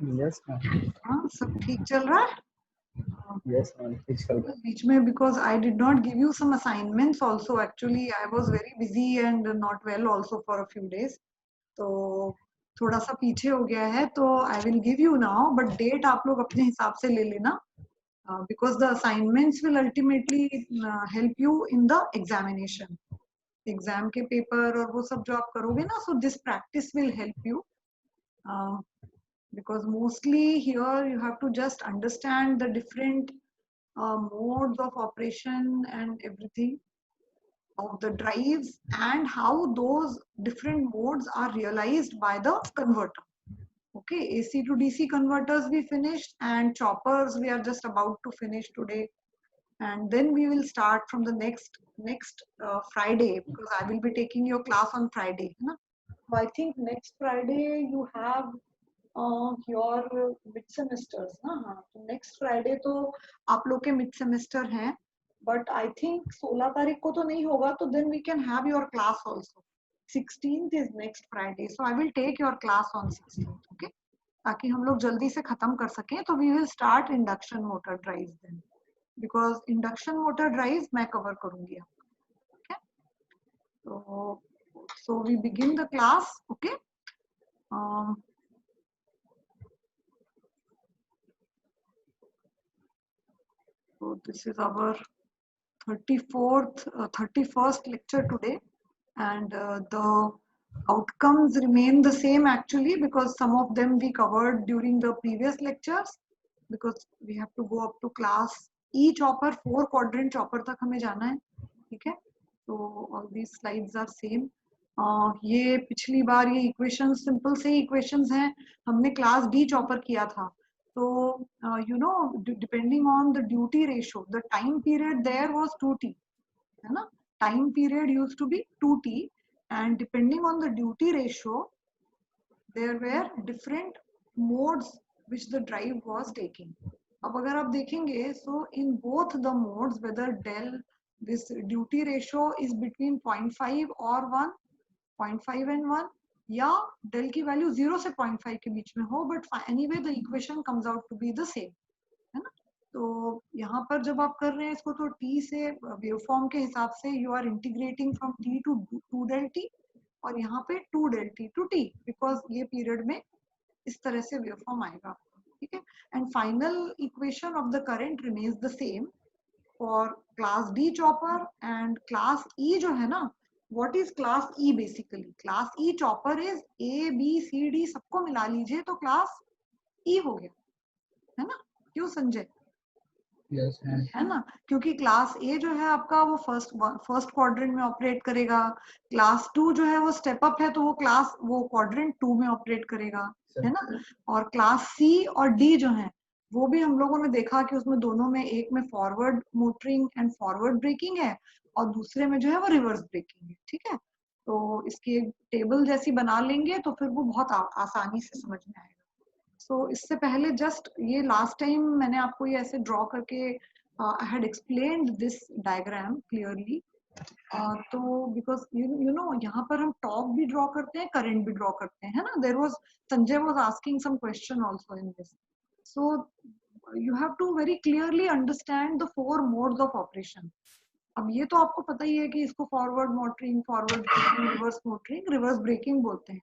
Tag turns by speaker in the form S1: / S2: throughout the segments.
S1: Yes ma'am.
S2: हाँ, सब ठीक चल रहा है?
S1: यस मैम, ठीक चल रहा है।
S2: बीच में because I did not give you some assignments also. Actually, I was very busy and not well also for a few days. तो थोड़ा सा पीछे हो गया है, तो I will give you now, but date आप लोग अपने हिसाब से ले लेना, because the assignments will ultimately help you in the examination. Exam के पेपर और वो सब जो आप करोगे ना, so this practice will help you, because mostly here you have to just understand the different modes of operation and everything of the drives and how those different modes are realized by the converter. Okay, AC to DC converters we finished, and choppers we are just about to finish today. And then we will start from the next Friday, because I will be taking your class on Friday. Na? So I think next Friday you have your mid semesters ना. हाँ, तो next Friday तो आप लोग के mid semester हैं, but I think 16 तारीख को तो नहीं होगा, तो then we can have your class also. 16th is next Friday, so I will take your class on 16th, okay? ताकि हम लोग जल्दी से खत्म कर सकें, तो we will start induction motor drives then, because induction motor drives मैं cover करूंगी आपको, okay? So we begin the class, okay? So this is our 31st lecture today, and the outcomes remain the same actually, because some of them we covered during the previous lectures, because we have to go up to class E chopper, 4 quadrant chopper तक हमें जाना है, ठीक है? So all these slides are same. ये पिछली बार ये equations simple से equations हैं, हमने class D chopper किया था. So you know, depending on the duty ratio, the time period there was 2t, है ना? Time period used to be 2t, and depending on the duty ratio, there were different modes which the drive was taking. अब अगर आप देखेंगे, so in both the modes, whether del this duty ratio is between 0.5 or 1, 0.5 and 1, या del की value 0 से 0.5 के बीच में हो, but anyway the equation comes out to be the same, है ना? तो यहाँ पर जब आप कर रहे हैं इसको, तो t से वेवफॉर्म के हिसाब से you are integrating from t to 2 del t, और यहाँ पे 2 del t to t, because ये पीरियड में इस तरह से वेवफॉर्म आएगा, ठीक है? And final equation of the current remains the same for class D chopper and class E जो है ना. What is class E? Basically class E chopper is A B C D सबको मिला लीजिए तो क्लास ई हो गया, है ना? क्यों संजय?
S1: Yes ma'am.
S2: है ना? क्योंकि क्लास ए जो है आपका वो फर्स्ट क्वाड्रेंट में ऑपरेट करेगा, क्लास 2 जो है वो स्टेप अप है, तो वो क्वाड्रेंट 2 में ऑपरेट करेगा, है ना? और क्लास सी और डी जो है वो भी हम लोगों ने देखा कि उसमें दोनों में, एक में forward motoring and forward braking है, और दूसरे में जो है वो रिवर्स ब्रेकिंग है, ठीक है? तो इसकी एक टेबल जैसी बना लेंगे तो फिर वो बहुत आसानी से समझ में आएगा. सो इससे पहले जस्ट ये लास्ट टाइम मैंने आपको ये ऐसे ड्रॉ करके I had explained this diagram clearly. तो because you know यहाँ पर हम टॉर्क भी ड्रॉ करते हैं, करंट भी ड्रॉ करते हैं, है ना? There was Sanjay was asking some question also in this. So you have to very clearly understand the 4 modes of operation. अब ये तो आपको पता ही है कि इसको forward motoring, forward braking, reverse motoring, reverse braking बोलते हैं.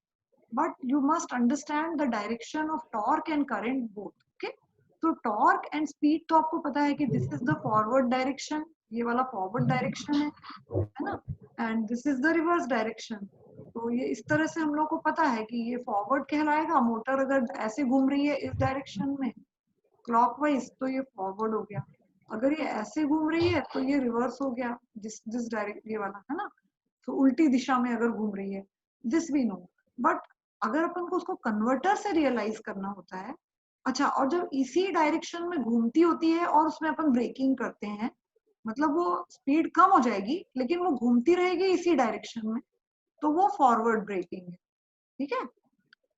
S2: But you must understand the direction of torque and current both. Okay, तो torque and speed तो आपको पता है कि this is the forward direction, ये वाला forward direction है ना? And this is the reverse direction. तो ये इस तरह से हम लोग को पता है कि ये forward कहलाएगा. मोटर अगर ऐसे घूम रही है इस डायरेक्शन में clockwise, तो ये forward हो गया. अगर ये ऐसे घूम रही है तो ये रिवर्स हो गया, दिस डायरेक्ट ये वाला, है ना? तो उल्टी दिशा में अगर घूम रही है, दिस वी नो. बट अगर अपन को उसको कन्वर्टर से रियलाइज करना होता है, अच्छा, और जब इसी डायरेक्शन में घूमती होती है और उसमें अपन ब्रेकिंग करते हैं, मतलब वो स्पीड कम हो जाएगी लेकिन वो घूमती रहेगी इसी डायरेक्शन में, तो वो फॉरवर्ड ब्रेकिंग है, ठीक है?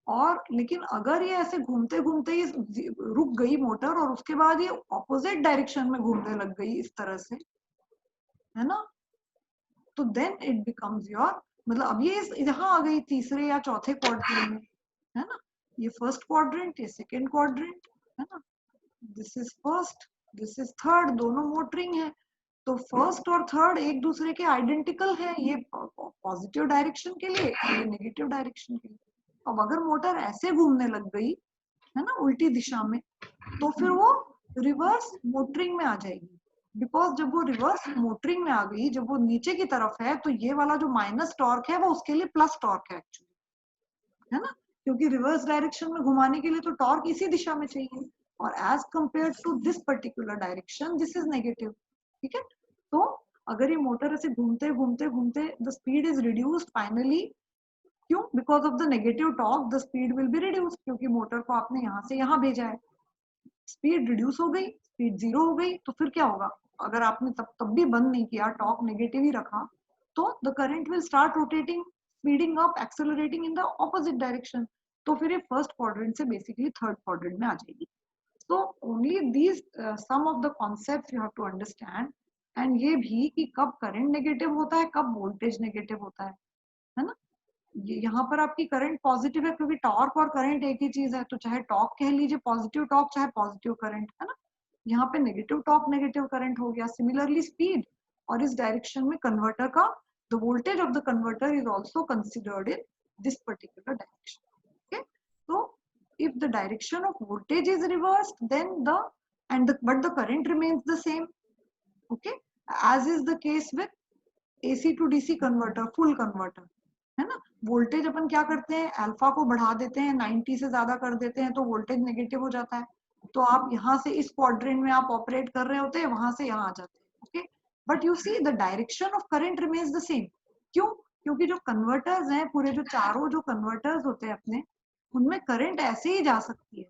S2: और लेकिन अगर ये ऐसे घूमते घूमते ही रुक गई मोटर और उसके बाद ये ऑपोजिट डायरेक्शन में घूमने लग गई इस तरह से, है ना? तो देन इट बिकम्स योर, मतलब अब ये यहाँ आ गई तीसरे या चौथे क्वाड्रेंट में, है ना? ये फर्स्ट क्वाड्रेंट, ये सेकेंड क्वाड्रेंट, है ना, this is first, this is third, दोनों मोटरिंग है। तो फर्स्ट और थर्ड एक दूसरे के आइडेंटिकल है, ये पॉजिटिव डायरेक्शन के लिए, ये नेगेटिव डायरेक्शन के लिए। अब अगर मोटर ऐसे घूमने लग गई, है ना, उल्टी दिशा में, तो फिर वो रिवर्स मोटरिंग में आ जाएगी। बिकॉज जब वो रिवर्स मोटरिंग में आ गई, जब वो नीचे की तरफ है, तो ये वाला जो माइनस टॉर्क है वो उसके लिए प्लस टॉर्क है एक्चुअली, है ना, क्योंकि रिवर्स डायरेक्शन में घुमाने के लिए तो टॉर्क इसी दिशा में चाहिए, और as compare to this particular direction this is negative. ठीक है, तो अगर ये मोटर ऐसे घूमते घूमते घूमते the speed is reduced finally, क्यों? Because of the negative torque the speed will be reduced, क्योंकि मोटर को आपने यहाँ से यहाँ भेजा है, स्पीड रिड्यूस हो गई, स्पीड 0 हो गई, तो फिर क्या होगा? अगर आपने तब भी बंद नहीं किया, टॉर्क नेगेटिव ही रखा, तो the current will start rotating, speeding up, accelerating in the opposite direction. तो फिर ये फर्स्ट क्वाड्रेंट से बेसिकली थर्ड क्वाड्रेंट में आ जाएगी। So only these some of the concepts you have to understand, and ये भी कि कब करंट नेगेटिव होता है, कब वोल्टेज नेगेटिव होता है ना। ये यहाँ पर आपकी करंट पॉजिटिव है, क्योंकि टॉर्क और करंट एक ही चीज है, तो चाहे टॉर्क कह लीजिए पॉजिटिव टॉर्क, चाहे पॉजिटिव करंट, है ना। यहाँ पे नेगेटिव टॉर्क नेगेटिव करंट हो गया। सिमिलरली स्पीड, और इस डायरेक्शन में कन्वर्टर का the voltage of the converter is also considered in this particular direction. Okay, तो if the direction of voltage is reversed, then but the current remains the same, okay, as is the case with AC to DC converter, full converter, है ना। Voltage अपन क्या करते हैं, alpha को बढ़ा देते हैं, 90 से ज्यादा कर देते हैं, तो वोल्टेज नेगेटिव हो जाता है। तो आप यहाँ से इस क्वाड्रेंट में आप ऑपरेट कर रहे होते हैं, वहां से यहाँ आ जाते हैं, okay, but you see the direction of current remains the same. क्यों? क्योंकि जो कन्वर्टर्स हैं, पूरे जो चारों जो कन्वर्टर्स होते हैं अपने, उनमें करंट ऐसे ही जा सकती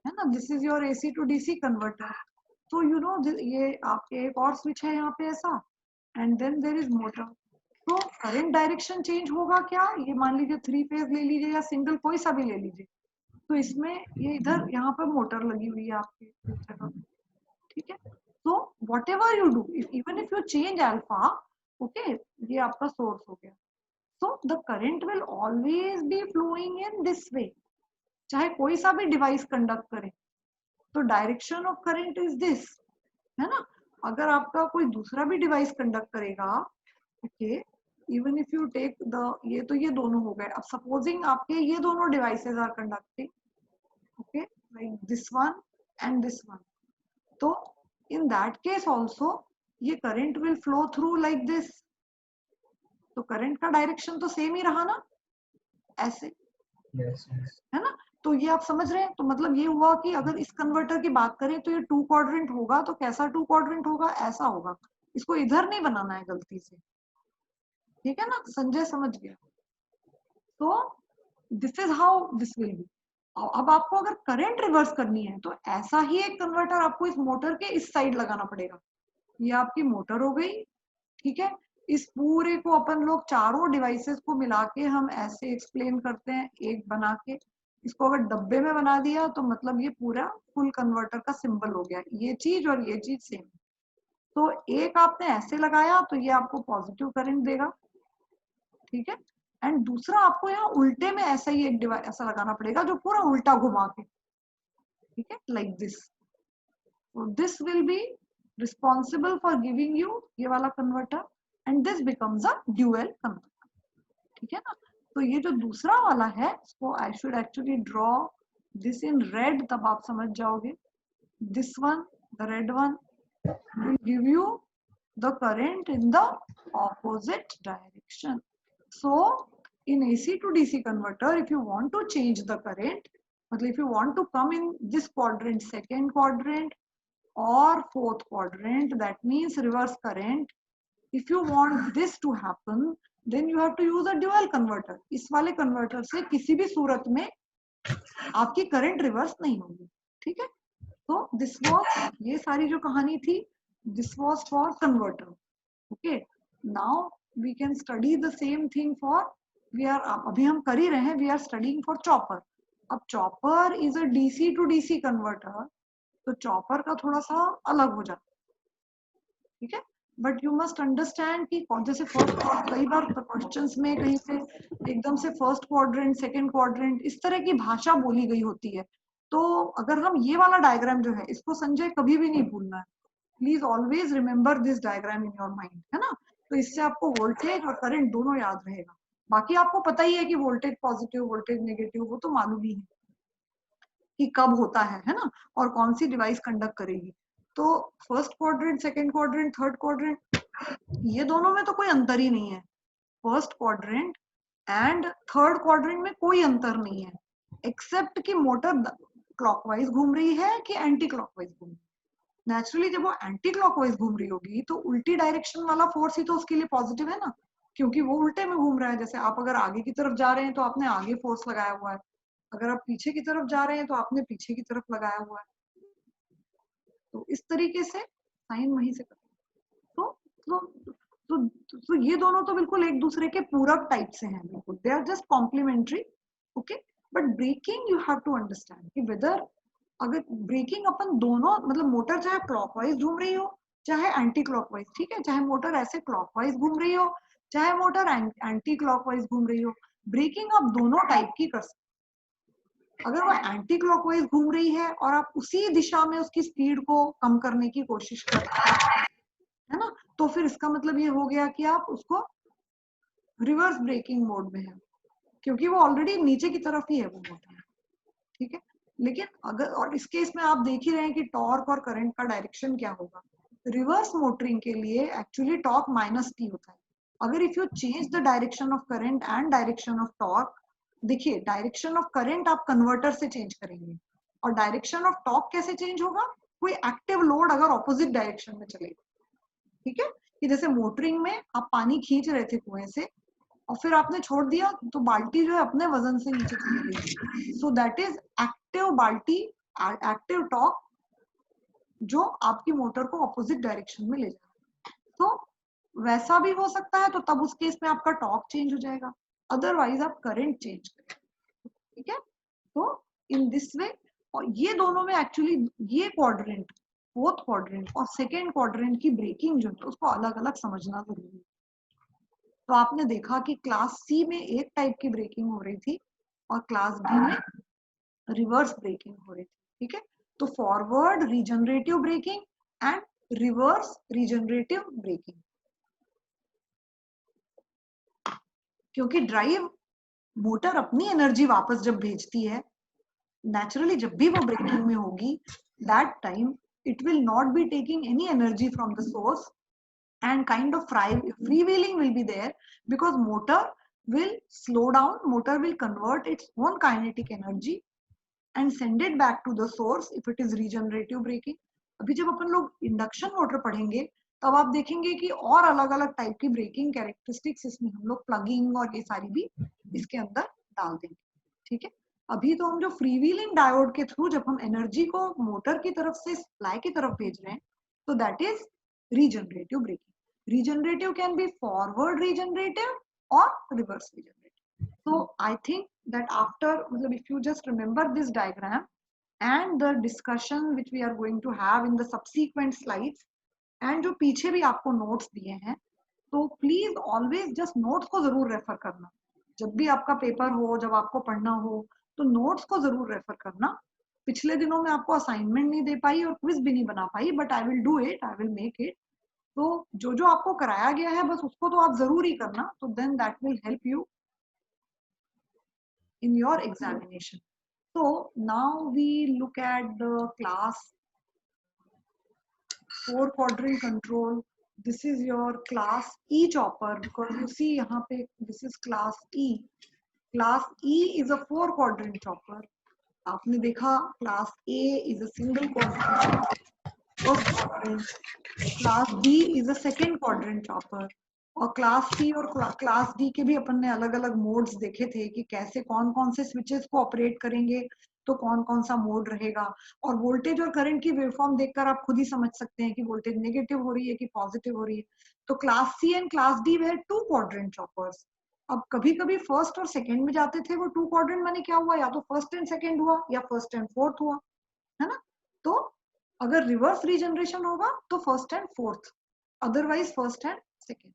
S2: है ना। This is your AC to DC converter. तो यू नो ये आपके एक और स्विच है यहाँ पे ऐसा, and then there is motor. तो करंट डायरेक्शन चेंज होगा क्या? ये मान लीजिए 3 फेज ले लीजिए या सिंगल, कोई सा भी ले लीजिए, तो इसमें ये इधर यहाँ पर मोटर लगी हुई है आपके इस जगह, ठीक है। तो what ever you do, even if you change alpha, okay, ये आपका सोर्स हो गया। So the current will always be flowing in this way, चाहे कोई सा भी डिवाइस कंडक्ट करे, तो direction of current is this, है ना। अगर आपका कोई दूसरा भी डिवाइस कंडक्ट करेगा, okay, even if you take the, ये तो ये दोनों हो गए। अब सपोजिंग आपके ये दोनों devices are conducting, okay, like this one and this one, तो इन दैट केस ऑल्सो ये current will flow through like this. तो करंट का डायरेक्शन तो सेम ही रहा ना, ऐसे,
S1: yes, yes.
S2: है ना। तो ये आप समझ रहे हैं। तो मतलब ये हुआ कि अगर इस कन्वर्टर की बात करें तो ये 2 क्वाड्रेंट होगा, तो कैसा 2 क्वाड्रेंट होगा, ऐसा होगा। इसको इधर नहीं बनाना है गलती से, ठीक है ना, संजय समझ गया। तो this is how this will B. अब आपको अगर करंट रिवर्स करनी है, तो ऐसा ही एक कन्वर्टर आपको इस मोटर के इस साइड लगाना पड़ेगा। ये आपकी मोटर हो गई, ठीक है। इस पूरे को अपन लोग चारों डिवाइसेस को मिला के हम ऐसे एक्सप्लेन करते हैं, एक बना के। इसको अगर डब्बे में बना दिया तो मतलब ये पूरा फुल कन्वर्टर का सिंबल हो गया, ये चीज और ये चीज सेम। तो एक आपने ऐसे लगाया तो ये आपको पॉजिटिव करंट देगा, ठीक है। एंड दूसरा आपको यहाँ उल्टे में ऐसा ही एक डिवाइस ऐसा लगाना पड़ेगा जो पूरा उल्टा घुमा के, ठीक है, like this. So this will be responsible for giving you ये वाला converter, and this becomes a dual converter, ठीक है ना। तो ये जो दूसरा वाला है, इसको I should actually draw this in red, तब आप समझ जाओगे। This one, the red one, will give you the current in the opposite direction. So in AC to DC converter, if you want to change the current, मतलब if you want to come in this quadrant, second quadrant or fourth quadrant, that means reverse current, if you want this to happen, then you have to use a dual converter. इस वाले converter से किसी भी सूरत में आपकी current reverse नहीं होगी, ठीक है। तो दिस वाज, ये सारी जो कहानी थी, this was for converter, okay. Now we can study the same thing for, we are, अभी हम कर ही रहे हैं, we are studying for chopper. अब chopper is a DC to DC converter, तो चॉपर का थोड़ा सा अलग हो जाता है, ठीक है। बट यू मस्ट अंडरस्टैंड कि जैसे फर्स्ट, कई बार क्वेश्चंस में कहीं से एकदम से फर्स्ट क्वाड्रेंट, सेकंड क्वाड्रेंट, इस तरह की भाषा बोली गई होती है। तो अगर हम ये वाला डायग्राम जो है, इसको संजय कभी भी नहीं भूलना है। Please always remember this diagram in your mind, है ना। तो इससे आपको वोल्टेज और करंट दोनों याद रहेगा। बाकी आपको पता ही है कि वोल्टेज पॉजिटिव, वोल्टेज नेगेटिव, वो तो मालूम ही है कि कब होता है ना, और कौन सी डिवाइस कंडक्ट करेगी। तो first quadrant, second quadrant, third quadrant, ये दोनों में तो कोई अंतर ही नहीं है। First quadrant and third quadrant में कोई अंतर नहीं है, एक्सेप्ट कि मोटर क्लॉकवाइज घूम रही है कि एंटी क्लॉकवाइज घूम रही है। नेचुरली जब वो एंटी क्लॉकवाइज घूम रही होगी तो उल्टी डायरेक्शन वाला फोर्स ही तो उसके लिए पॉजिटिव है ना, क्योंकि वो उल्टे में घूम रहा है। जैसे आप अगर आगे की तरफ जा रहे हैं तो आपने आगे फोर्स लगाया हुआ है, अगर आप पीछे की तरफ जा रहे हैं तो आपने पीछे की तरफ लगाया हुआ है। तो इस तरीके से साइन वहीं से तो तो तो ये दोनों तो बिल्कुल एक दूसरे के पूरक टाइप से हैं, बिल्कुल they are just complementary. Okay, but braking you have to understand कि वेदर, अगर ब्रेकिंग अपन दोनों, मतलब मोटर चाहे क्लॉकवाइज घूम रही हो चाहे एंटी क्लॉकवाइज, ठीक है, चाहे मोटर ऐसे क्लॉकवाइज घूम रही हो चाहे मोटर एंटी क्लॉकवाइज घूम रही हो, ब्रेकिंग आप दोनों टाइप की कर सकते। अगर वो एंटी क्लॉकवाइज घूम रही है और आप उसी दिशा में उसकी स्पीड को कम करने की कोशिश कर रहे हैं, है ना, तो फिर इसका मतलब ये हो गया कि आप उसको रिवर्स ब्रेकिंग मोड में है, क्योंकि वो ऑलरेडी नीचे की तरफ ही है वो मोटर, ठीक है। लेकिन अगर, और इस केस में आप देख ही रहे हैं कि टॉर्क और करंट का डायरेक्शन क्या होगा। रिवर्स मोटरिंग के लिए एक्चुअली टॉर्क माइनस टी होता है। अगर if you change the direction of current and direction of torque, देखिए डायरेक्शन ऑफ करंट आप कन्वर्टर से चेंज करेंगे, और डायरेक्शन ऑफ टॉर्क कैसे चेंज होगा, कोई एक्टिव लोड अगर ऑपोजिट डायरेक्शन में चलेगा, ठीक है। कि जैसे मोटरिंग में आप पानी खींच रहे थे कुएं से और फिर आपने छोड़ दिया तो बाल्टी जो है अपने वजन से नीचे चली गई, सो दैट इज एक्टिव बाल्टी, एक्टिव टॉर्क जो आपकी मोटर को ऑपोजिट डायरेक्शन में ले जाए। तो वैसा भी हो सकता है, तो तब उस केस में आपका टॉर्क चेंज हो जाएगा, अदरवाइज आप करंट चेंज करें, ठीक है। तो इन दिस वे, और ये दोनों में एक्चुअली ये क्वाड्रेंट, फोर्थ क्वाड्रेंट और सेकेंड क्वाड्रेंट की ब्रेकिंग जो है उसको अलग अलग समझना जरूरी है। तो आपने देखा कि क्लास सी में एक टाइप की ब्रेकिंग हो रही थी और क्लास डी में रिवर्स ब्रेकिंग हो रही थी, ठीक है। तो forward regenerative braking and reverse regenerative breaking, क्योंकि ड्राइव मोटर अपनी एनर्जी वापस जब भेजती है, नेचुरली जब भी वो ब्रेकिंग में होगी, that time it will not be taking any energy from the source, and kind of freewheeling will be there, because motor will slow down, motor will convert its own kinetic energy and send it back to the source if it is regenerative braking. अभी जब अपन लोग induction motor पढ़ेंगे तब आप देखेंगे कि और अलग अलग टाइप की ब्रेकिंग कैरेक्टरिस्टिक्स इसमें हम लोग प्लगिंग और ये सारी भी इसके अंदर डाल देंगे, ठीक है। अभी तो हम जो फ्रीव्हीलिंग डायोड के थ्रू जब हम एनर्जी को मोटर की तरफ से सप्लाई की तरफ भेज रहे हैं, तो that is regenerative braking. Regenerative can be forward regenerative और reverse regenerative. So I think that after, if you just remember this diagram and the discussion which we are going to have in the subsequent slides, and जो पीछे भी आपको notes दिए हैं, तो please always just notes को जरूर refer करना। जब भी आपका पेपर हो, जब आपको पढ़ना हो, तो notes को जरूर रेफर करना। पिछले दिनों में आपको असाइनमेंट नहीं दे पाई और क्विज भी नहीं बना पाई, but I will do it, I will make it. तो जो जो आपको कराया गया है बस उसको तो आप जरूर ही करना, तो then that will help you in your examination. So now we look at the class 4 quadrant control. This is your class E chopper, because you see यहाँ पे this is class E. Class E is a 4 quadrant chopper. आपने देखा class A is a single quadrant, first quadrant. Class B is a second quadrant chopper. और class C और class D के भी अपन ने अलग अलग मोड्स देखे थे कि कैसे कौन कौन से स्विचेस को ऑपरेट करेंगे तो कौन कौन सा मोड रहेगा। और वोल्टेज और करंट की वेवफॉर्म देखकर आप खुद ही समझ सकते हैं कि वोल्टेज नेगेटिव हो रही है कि पॉजिटिव हो रही है। तो class C and class D were 2 quadrant choppers. अब कभी कभी फर्स्ट और सेकेंड में जाते थे वो 2 क्वाड्रेंट, माने क्या हुआ, या तो फर्स्ट एंड सेकेंड हुआ या फर्स्ट एंड फोर्थ हुआ, है ना। तो अगर रिवर्स रीजनरेशन होगा तो first and fourth otherwise first and second.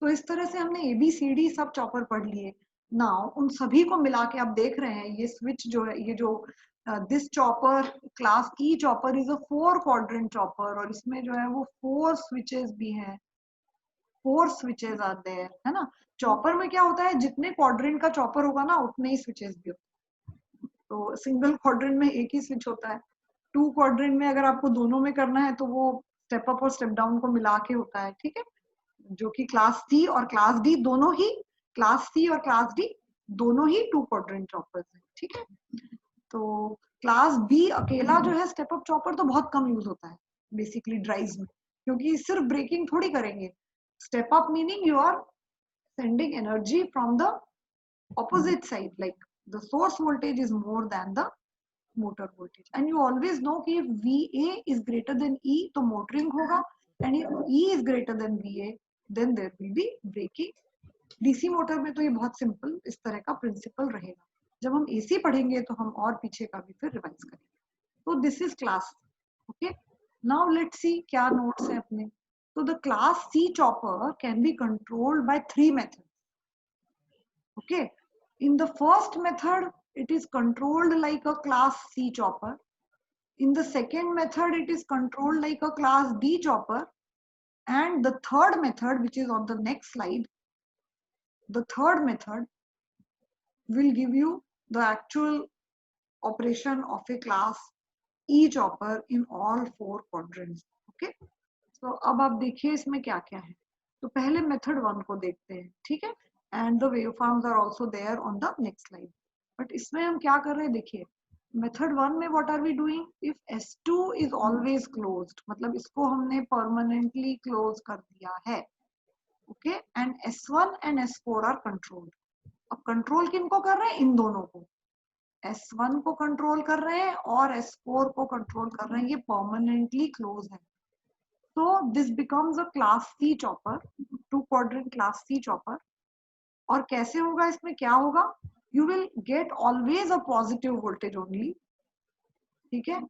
S2: तो इस तरह से हमने ABCD सब चॉपर पढ़ लिए। नाउ उन सभी को मिला के आप देख रहे हैं ये स्विच जो है, ये जो this chopper class E chopper is a 4 quadrant chopper, और इसमें जो है वो 4 स्विचेस भी हैं, 4 स्विचेस आर देयर, है ना। चॉपर में क्या होता है, जितने क्वाड्रेंट का चॉपर होगा ना उतने ही स्विचेस भी होते हैं। तो सिंगल क्वाड्रेंट में एक ही स्विच होता है, 2 क्वाड्रेंट में अगर आपको दोनों में करना है तो वो स्टेप अप और स्टेप डाउन को मिला के होता है, ठीक है। जो कि क्लास C और क्लास D दोनों ही, क्लास C और क्लास D दोनों ही 2 क्वाड्रेंट चॉपर्स हैं, ठीक है। तो क्लास B अकेला जो है स्टेप अप चॉपर तो बहुत कम यूज होता है बेसिकली ड्राइव्स में, क्योंकि सिर्फ ब्रेकिंग थोड़ी करेंगे। Step up meaning you are sending energy from the opposite side, like the source voltage is more than the motor voltage, and you always know कि if VA is greater than E तो motoring होगा, and if E is greater than VA then there will be braking। DC motor में तो ये बहुत simple इस तरह का प्रिंसिपल रहेगा। जब हम AC पढ़ेंगे तो हम और पीछे का भी फिर रिवाइज करेंगे। तो this is class, okay. Now let's see क्या नोट्स है अपने। So the class C chopper can be controlled by 3 methods. Okay. In the first method, it is controlled like a class C chopper. In the second method, it is controlled like a class D chopper. And the third method, which is on the next slide, the third method will give you the actual operation of a class E chopper in all 4 quadrants. Okay. तो अब आप देखिए इसमें क्या क्या है। तो पहले मेथड 1 को देखते हैं, ठीक है। And the waveforms are also there on the next slide. But इसमें हम क्या कर रहे हैं, देखिए मेथड 1 में what are we doing, if S2 is always closed, मतलब इसको हमने परमानेंटली क्लोज कर दिया है, okay. And S1 and S4 are controlled. अब कंट्रोल किनको कर रहे हैं, इन दोनों को, S1 को कंट्रोल कर रहे हैं और S4 को कंट्रोल कर रहे हैं, ये परमानेंटली क्लोज है। So this becomes a class C chopper, 2 quadrant class C chopper। और कैसे होगा, इसमें क्या होगा, you will get always a positive voltage only, ठीक है।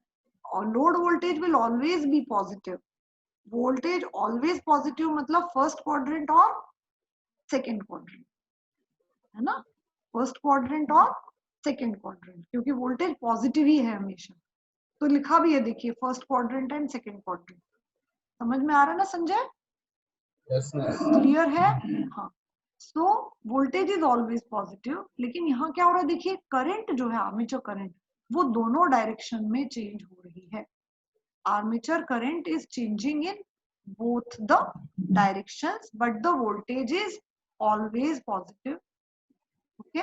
S2: और load voltage will always be positive, voltage always positive, मतलब फर्स्ट क्वाड्रेंट और सेकेंड क्वाड्रेंट, है ना, फर्स्ट क्वाड्रेंट और सेकेंड क्वाड्रेंट, क्योंकि वोल्टेज पॉजिटिव ही है हमेशा। तो लिखा भी है देखिए, first quadrant and second quadrant. समझ में आ रहा है ना संजय,
S1: Yes, ma'am.
S2: क्लियर है, हाँ। So voltage is always positive, लेकिन यहाँ क्या हो रहा है, देखिए करंट जो है, आर्मेचर करंट, वो दोनों डायरेक्शन में चेंज हो रही है। Armature current is changing in both the directions, but the voltage is always positive, okay.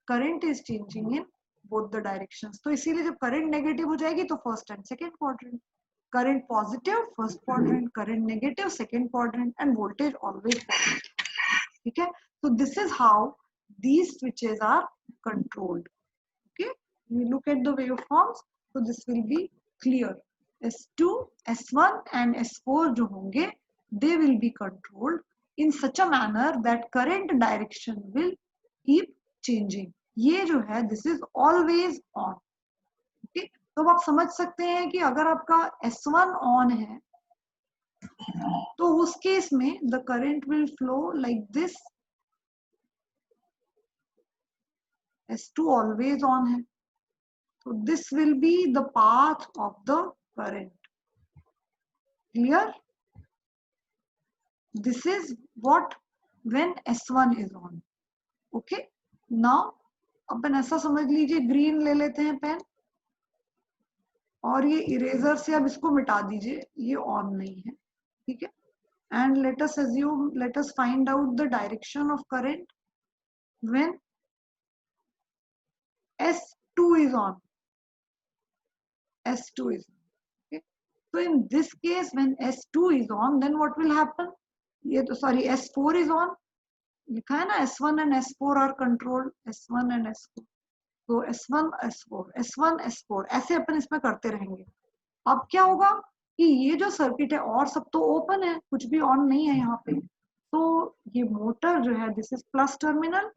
S2: Current is changing in both the directions. तो इसीलिए जब करंट नेगेटिव हो जाएगी तो first and second quadrant, current positive first quadrant, current negative second quadrant, and voltage always positive, ठीक है। so this is how these switches are controlled, okay। we look at the waveforms, so this will be clear। S2 S1 and S4 जो होंगे, they will be controlled in such a manner that current direction will keep changing। ये जो है this is always on, okay। तो आप समझ सकते हैं कि अगर आपका S1 ऑन है तो उस केस में the current will flow like this, S2 always on है, तो this will be the path of the current, clear. This is what when S1 is on, okay. Now अपन ऐसा समझ लीजिए, ग्रीन ले लेते हैं पेन, और ये इरेजर से अब इसको मिटा दीजिए, ये ऑन नहीं है, ठीक है। And let us assume, let us find out the direction of current when S2 is on, S2 is on, okay। So in this case when S2 is on, then what will happen, ये तो sorry S4 is on, लिखा है ना, S1 and S4 are controlled, S1 and S4, तो S1 S4 S1 S4 ऐसे अपन इसमें करते रहेंगे। अब क्या होगा कि ये जो सर्किट है और सब तो ओपन है, कुछ भी ऑन नहीं है यहाँ पे, तो ये मोटर जो है, this is plus terminal,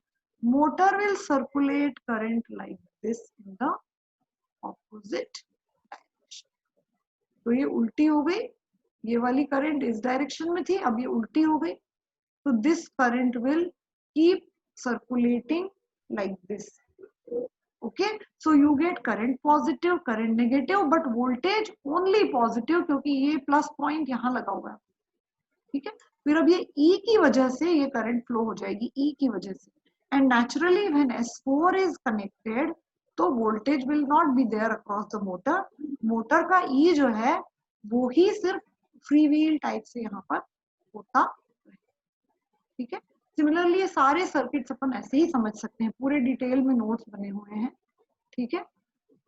S2: motor will circulate current like this in the opposite direction. तो ये उल्टी हो गई, ये वाली करंट इस डायरेक्शन में थी, अब ये उल्टी हो गई, तो this current will keep circulating like this. Okay, so you get current positive, current negative, but voltage only positive, क्योंकि ये प्लस पॉइंट यहाँ लगा हुआ है. ठीक है, फिर अब ये E की वजह से ये करंट फ्लो हो जाएगी, E की वजह से. And naturally when S4 is connected, तो voltage will not be there across the motor. Motor का E जो है वो ही सिर्फ फ्री व्हील टाइप से यहाँ पर होता है. ठीक है, सिमिलरली ये सारे सर्किट्स अपन ऐसे ही समझ सकते हैं, पूरे डिटेल में नोट्स बने हुए हैं. ठीक है,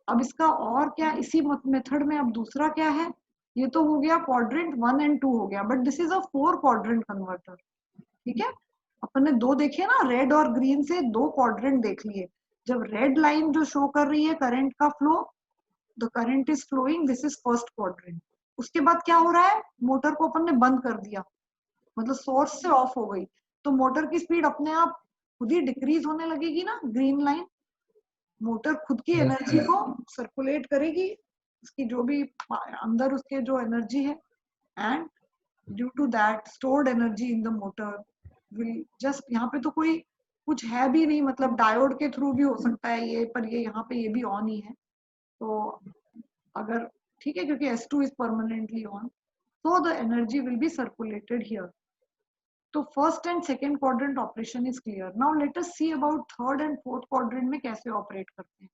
S2: अब इसका और क्या, इसी मेथड में अब दूसरा क्या है, ये तो हो गया क्वाड्रेंट 1 एंड 2 हो गया, but this is a 4 quadrant converter. ठीक है, अपन ने दो देखे ना, रेड और ग्रीन से 2 क्वाड्रेंट देख लिए. जब रेड लाइन जो शो कर रही है करंट का flow, the current is flowing, this is first quadrant. उसके बाद क्या हो रहा है, मोटर को अपन ने बंद कर दिया, मतलब सोर्स से ऑफ हो गई, तो मोटर की स्पीड अपने आप खुद ही डिक्रीज होने लगेगी ना. ग्रीन लाइन, मोटर खुद की एनर्जी को सर्कुलेट करेगी, उसकी जो भी अंदर उसके जो एनर्जी है, and due to that stored energy in the motor will just, यहाँ पे तो कोई कुछ है भी नहीं, मतलब डायोड के थ्रू भी हो सकता है ये, पर ये यहाँ पे ये भी ऑन ही है. तो अगर ठीक है, क्योंकि S2 is permanently on, so the energy will be circulated here. तो first and second quadrant operation is clear. Now let us see about third and fourth quadrant में कैसे ऑपरेट करते हैं.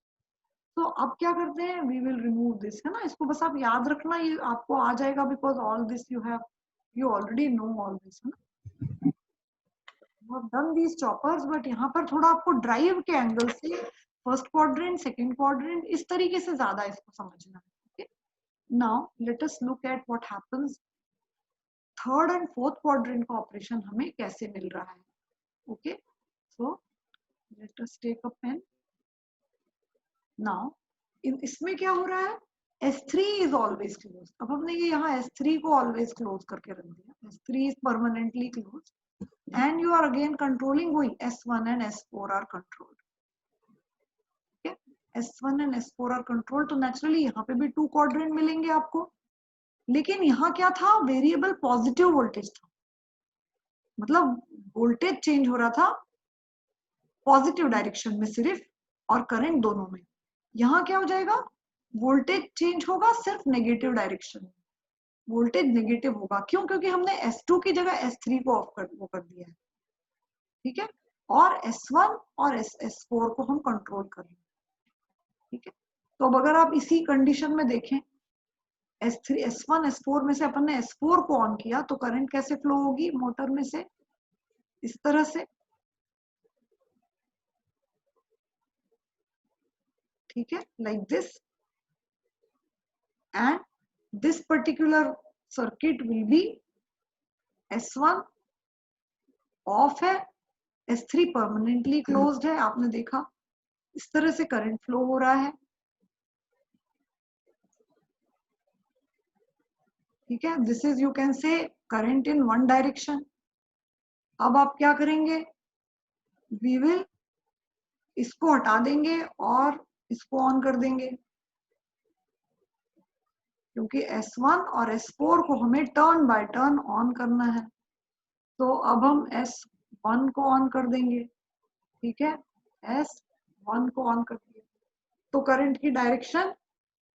S2: तो अब क्या करते हैं, वी विल रिमूव दिस, है ना, इसको बस आप याद रखना, ये आपको आ जाएगा, because all this you already know all this, है ना, you have done these choppers, but यहाँ पर थोड़ा आपको ड्राइव के एंगल से फर्स्ट क्वाड्रेंट, सेकेंड क्वाड्रेंट, इस तरीके से ज्यादा इसको समझना है. Now let us look at what happens third and fourth quadrant का ऑपरेशन हमें कैसे मिल रहा है. Okay, so let us take a pen. Now इसमें क्या हो रहा है, S3 इज ऑलवेज क्लोज. अब हमने ये यहाँ S3 को ऑलवेज क्लोज करके रख दिया, S3 is permanently close, and you are again controlling, वही S1 and S4 are controlled. S1 and S4 are controlled, तो नेचुरली यहाँ पे भी 2 क्वाड्रेंट मिलेंगे आपको. लेकिन यहाँ क्या था, वेरिएबल पॉजिटिव वोल्टेज था, मतलब वोल्टेज चेंज हो रहा था पॉजिटिव डायरेक्शन में सिर्फ, और करंट दोनों में. यहाँ क्या हो जाएगा, वोल्टेज चेंज होगा सिर्फ नेगेटिव डायरेक्शन में, वोल्टेज नेगेटिव होगा. क्यों, क्योंकि हमने S2 की जगह S3 को ऑफ कर दिया है. ठीक है, और S1 और S4 को हम कंट्रोल कर रहे हैं. ठीक है, तो अब अगर आप इसी कंडीशन में देखें, S3, S1, S4 में से अपन ने S4 को ऑन किया, तो करंट कैसे फ्लो होगी मोटर में से, इस तरह से. ठीक है, like this, and this particular circuit will be S1 of है, S3 परमानेंटली क्लोज्ड है. आपने देखा इस तरह से करंट फ्लो हो रहा है. ठीक है, this is, you can say, current in one direction. अब आप क्या करेंगे, वी विल इसको हटा देंगे और इसको ऑन कर देंगे, क्योंकि S1 और S4 को हमें टर्न बाय टर्न ऑन करना है. तो अब हम S1 को ऑन कर देंगे. ठीक है, S1 को ऑन कर दिया, तो करंट की डायरेक्शन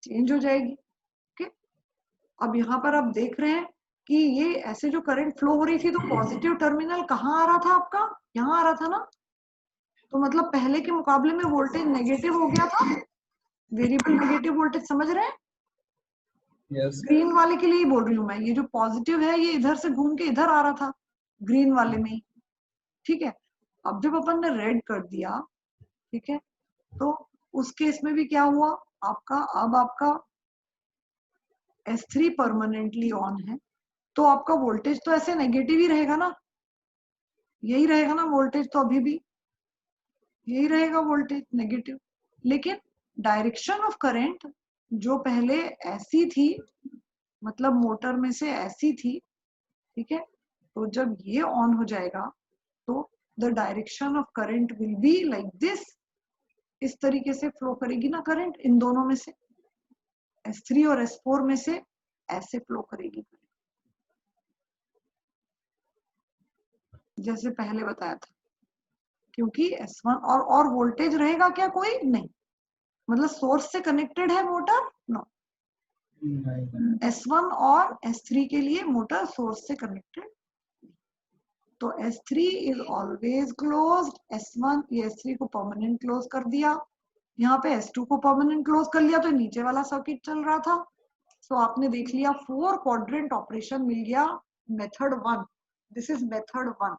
S2: चेंज हो जाएगी. ओके, अब यहाँ पर आप देख रहे हैं कि ये ऐसे जो करंट फ्लो हो रही थी, तो पॉजिटिव टर्मिनल कहाँ आ रहा था आपका, यहाँ आ रहा था ना, तो मतलब पहले के मुकाबले में वोल्टेज नेगेटिव हो गया था, वेरिएबल नेगेटिव वोल्टेज, समझ रहे हैं.
S1: yes.
S2: ग्रीन वाले के लिए ही बोल रही हूँ मैं, ये जो पॉजिटिव है ये इधर से घूम के इधर आ रहा था ग्रीन वाले में ही. ठीक है, अब जब अपन ने रेड कर दिया, ठीक है, तो उस केस में भी क्या हुआ आपका, अब आपका S3 परमानेंटली ऑन है, तो आपका वोल्टेज तो ऐसे नेगेटिव ही रहेगा ना, यही रहेगा ना वोल्टेज, तो अभी भी यही रहेगा वोल्टेज नेगेटिव. लेकिन डायरेक्शन ऑफ करंट जो पहले ऐसी थी, मतलब मोटर में से ऐसी थी, ठीक है, तो जब ये ऑन हो जाएगा, तो the direction of current will be like this, इस तरीके से फ्लो करेगी ना करंट, इन दोनों में से S3 और S4 में से ऐसे फ्लो करेगी. जैसे पहले बताया था, क्योंकि S1 और वोल्टेज रहेगा क्या? कोई नहीं, मतलब सोर्स से कनेक्टेड है मोटर? नो। S1 और S3 के लिए मोटर सोर्स से कनेक्टेड, तो S3 is always closed. S1 ये S3 को परमानेंट क्लोज कर दिया, यहाँ पे S2 को परमानेंट क्लोज कर लिया, तो नीचे वाला सर्किट चल रहा था। सो आपने देख लिया 4 क्वाड्रेंट ऑपरेशन मिल गया method 1। This is method 1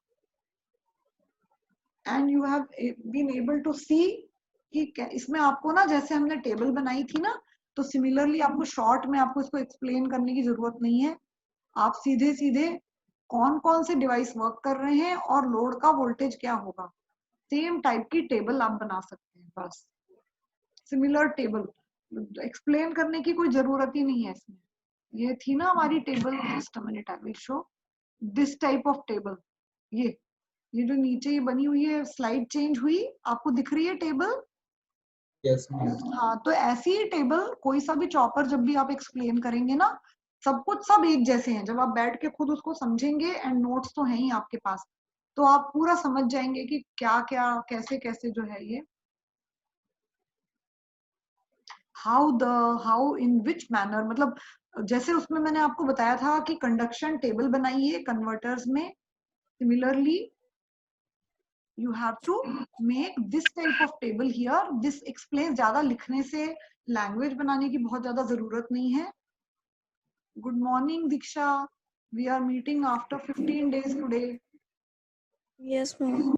S2: and you have been able to see कि इसमें आपको ना, जैसे हमने टेबल बनाई थी ना, तो सिमिलरली आपको शॉर्ट में आपको इसको एक्सप्लेन करने की जरूरत नहीं है। आप सीधे सीधे कौन कौन से डिवाइस वर्क कर रहे हैं और लोड का वोल्टेज क्या होगा, सेम टाइप की टेबल आप बना सकते हैं। बस सिमिलर टेबल, एक्सप्लेन करने की कोई जरूरत ही नहीं है इसमें। ये थी ना हमारी table, just a minute I will show this type of table. ये जो नीचे ये बनी हुई है, स्लाइड चेंज हुई, आपको दिख रही है टेबल?
S1: यस।
S2: हाँ, तो ऐसी टेबल कोई सा भी चॉपर जब भी आप एक्सप्लेन करेंगे ना, सब कुछ सब एक जैसे हैं। जब आप बैठ के खुद उसको समझेंगे, एंड नोट्स तो हैं ही आपके पास, तो आप पूरा समझ जाएंगे कि क्या क्या कैसे कैसे जो है ये हाउ इन विच मैनर, मतलब जैसे उसमें मैंने आपको बताया था कि कंडक्शन टेबल बनाइए कन्वर्टर्स में, similarly you have to make this type of table here. This explains, ज्यादा लिखने से लैंग्वेज बनाने की बहुत ज्यादा जरूरत नहीं है। Good morning Diksha, we are meeting after 15 days today.
S3: Yes, ma'am.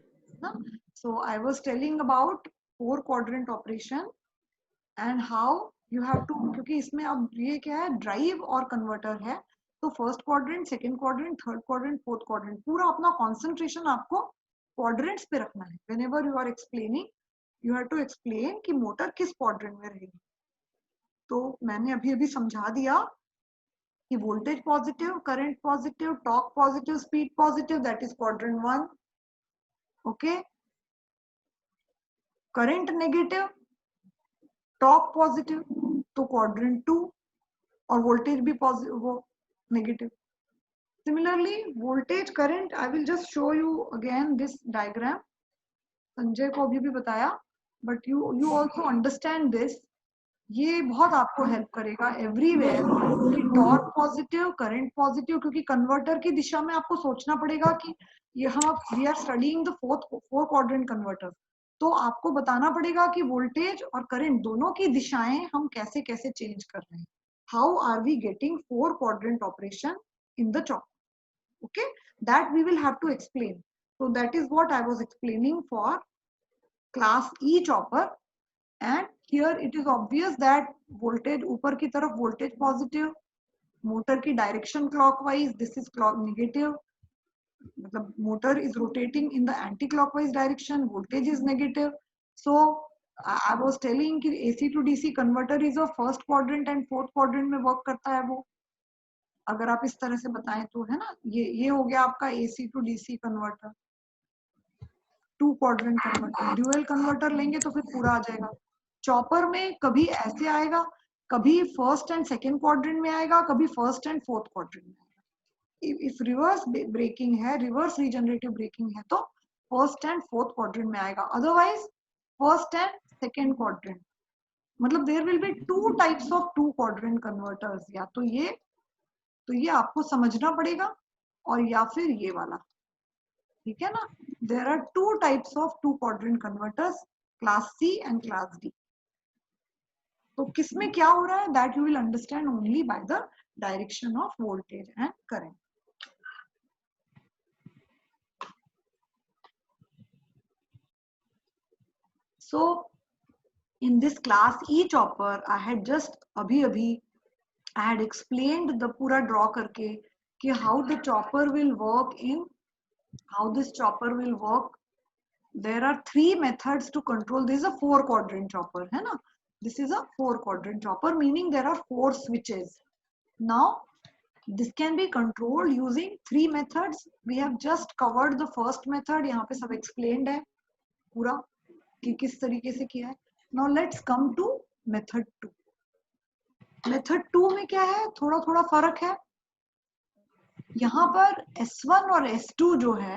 S2: So I was telling about 4 quadrant operation and how you have to, क्योंकि इसमें अब ये क्या है, ड्राइव और कन्वर्टर है, तो first quadrant, second quadrant, third quadrant, fourth quadrant, पूरा अपना कंसंट्रेशन आपको क्वाड्रेंट्स पे रखना है। whenever you are explaining, you have to explain कि मोटर किस क्वाड्रेंट में रहेगी। तो मैंने अभी अभी समझा दिया कि voltage positive, current positive, torque positive, speed positive, that is quadrant 1। Okay, current negative, torque positive, तो क्वाड्रेंट 2, और वोल्टेज भी पॉजिटिव, वो negative. Similarly, voltage current, I will just show you again this diagram. Sanjay को अभी भी बताया, but you also understand this. ये बहुत आपको हेल्प करेगा एवरीवेयर कि टॉर्क पॉजिटिव, करंट पॉजिटिव, क्योंकि कन्वर्टर की दिशा में आपको सोचना पड़ेगा कि यहाँ we are studying the four quadrant converter, तो आपको बताना पड़ेगा कि वोल्टेज और करंट दोनों की दिशाएं हम कैसे कैसे चेंज कर रहे हैं। How are we getting 4 quadrant operation in the chopper? Okay, that we will have to explain. So that is what I was explaining for class E chopper, and here it is obvious that voltage ऊपर की तरफ voltage positive, motor की direction clockwise, this is clock negative, मतलब motor is rotating in the anti-clockwise direction, voltage is negative. So I was telling कि AC to DC converter is a first quadrant and fourth quadrant में work करता है वो, अगर आप इस तरह से बताएं तो, है ना। ये हो गया आपका AC to DC converter, 2 quadrant converter. Dual converter लेंगे तो फिर पूरा आ जाएगा। चॉपर में कभी ऐसे आएगा, कभी फर्स्ट एंड सेकंड क्वाड्रेंट में आएगा, कभी फर्स्ट एंड फोर्थ क्वाड्रेंट में आएगा। इफ रिवर्स ब्रेकिंग है, रिवर्स रीजनरेटिव ब्रेकिंग है, तो फर्स्ट एंड फोर्थ क्वाड्रेंट में आएगा, otherwise first and second quadrant. मतलब there will be 2 types of 2 quadrant converters, या तो ये आपको समझना पड़ेगा, और या फिर ये वाला, ठीक है ना। There are 2 types of 2 quadrant converters, class C and class D. तो किसमें क्या हो रहा है, that you will understand only by the direction of voltage and current. So in this class E chopper I had just अभी I had explained the पूरा draw करके कि how the chopper will work in, how this chopper will work. There are 3 methods to control. This is a 4 quadrant chopper, है ना? This is a 4 quadrant chopper, meaning there are 4 switches. Now, this can be controlled using 3 methods. We have just covered the first method. यहाँ पे सब explained है पूरा कि किस तरीके से किया है. Now let's come to method 2. Method 2 में क्या है, थोड़ा थोड़ा फर्क है। यहाँ पर S1 और S2 जो है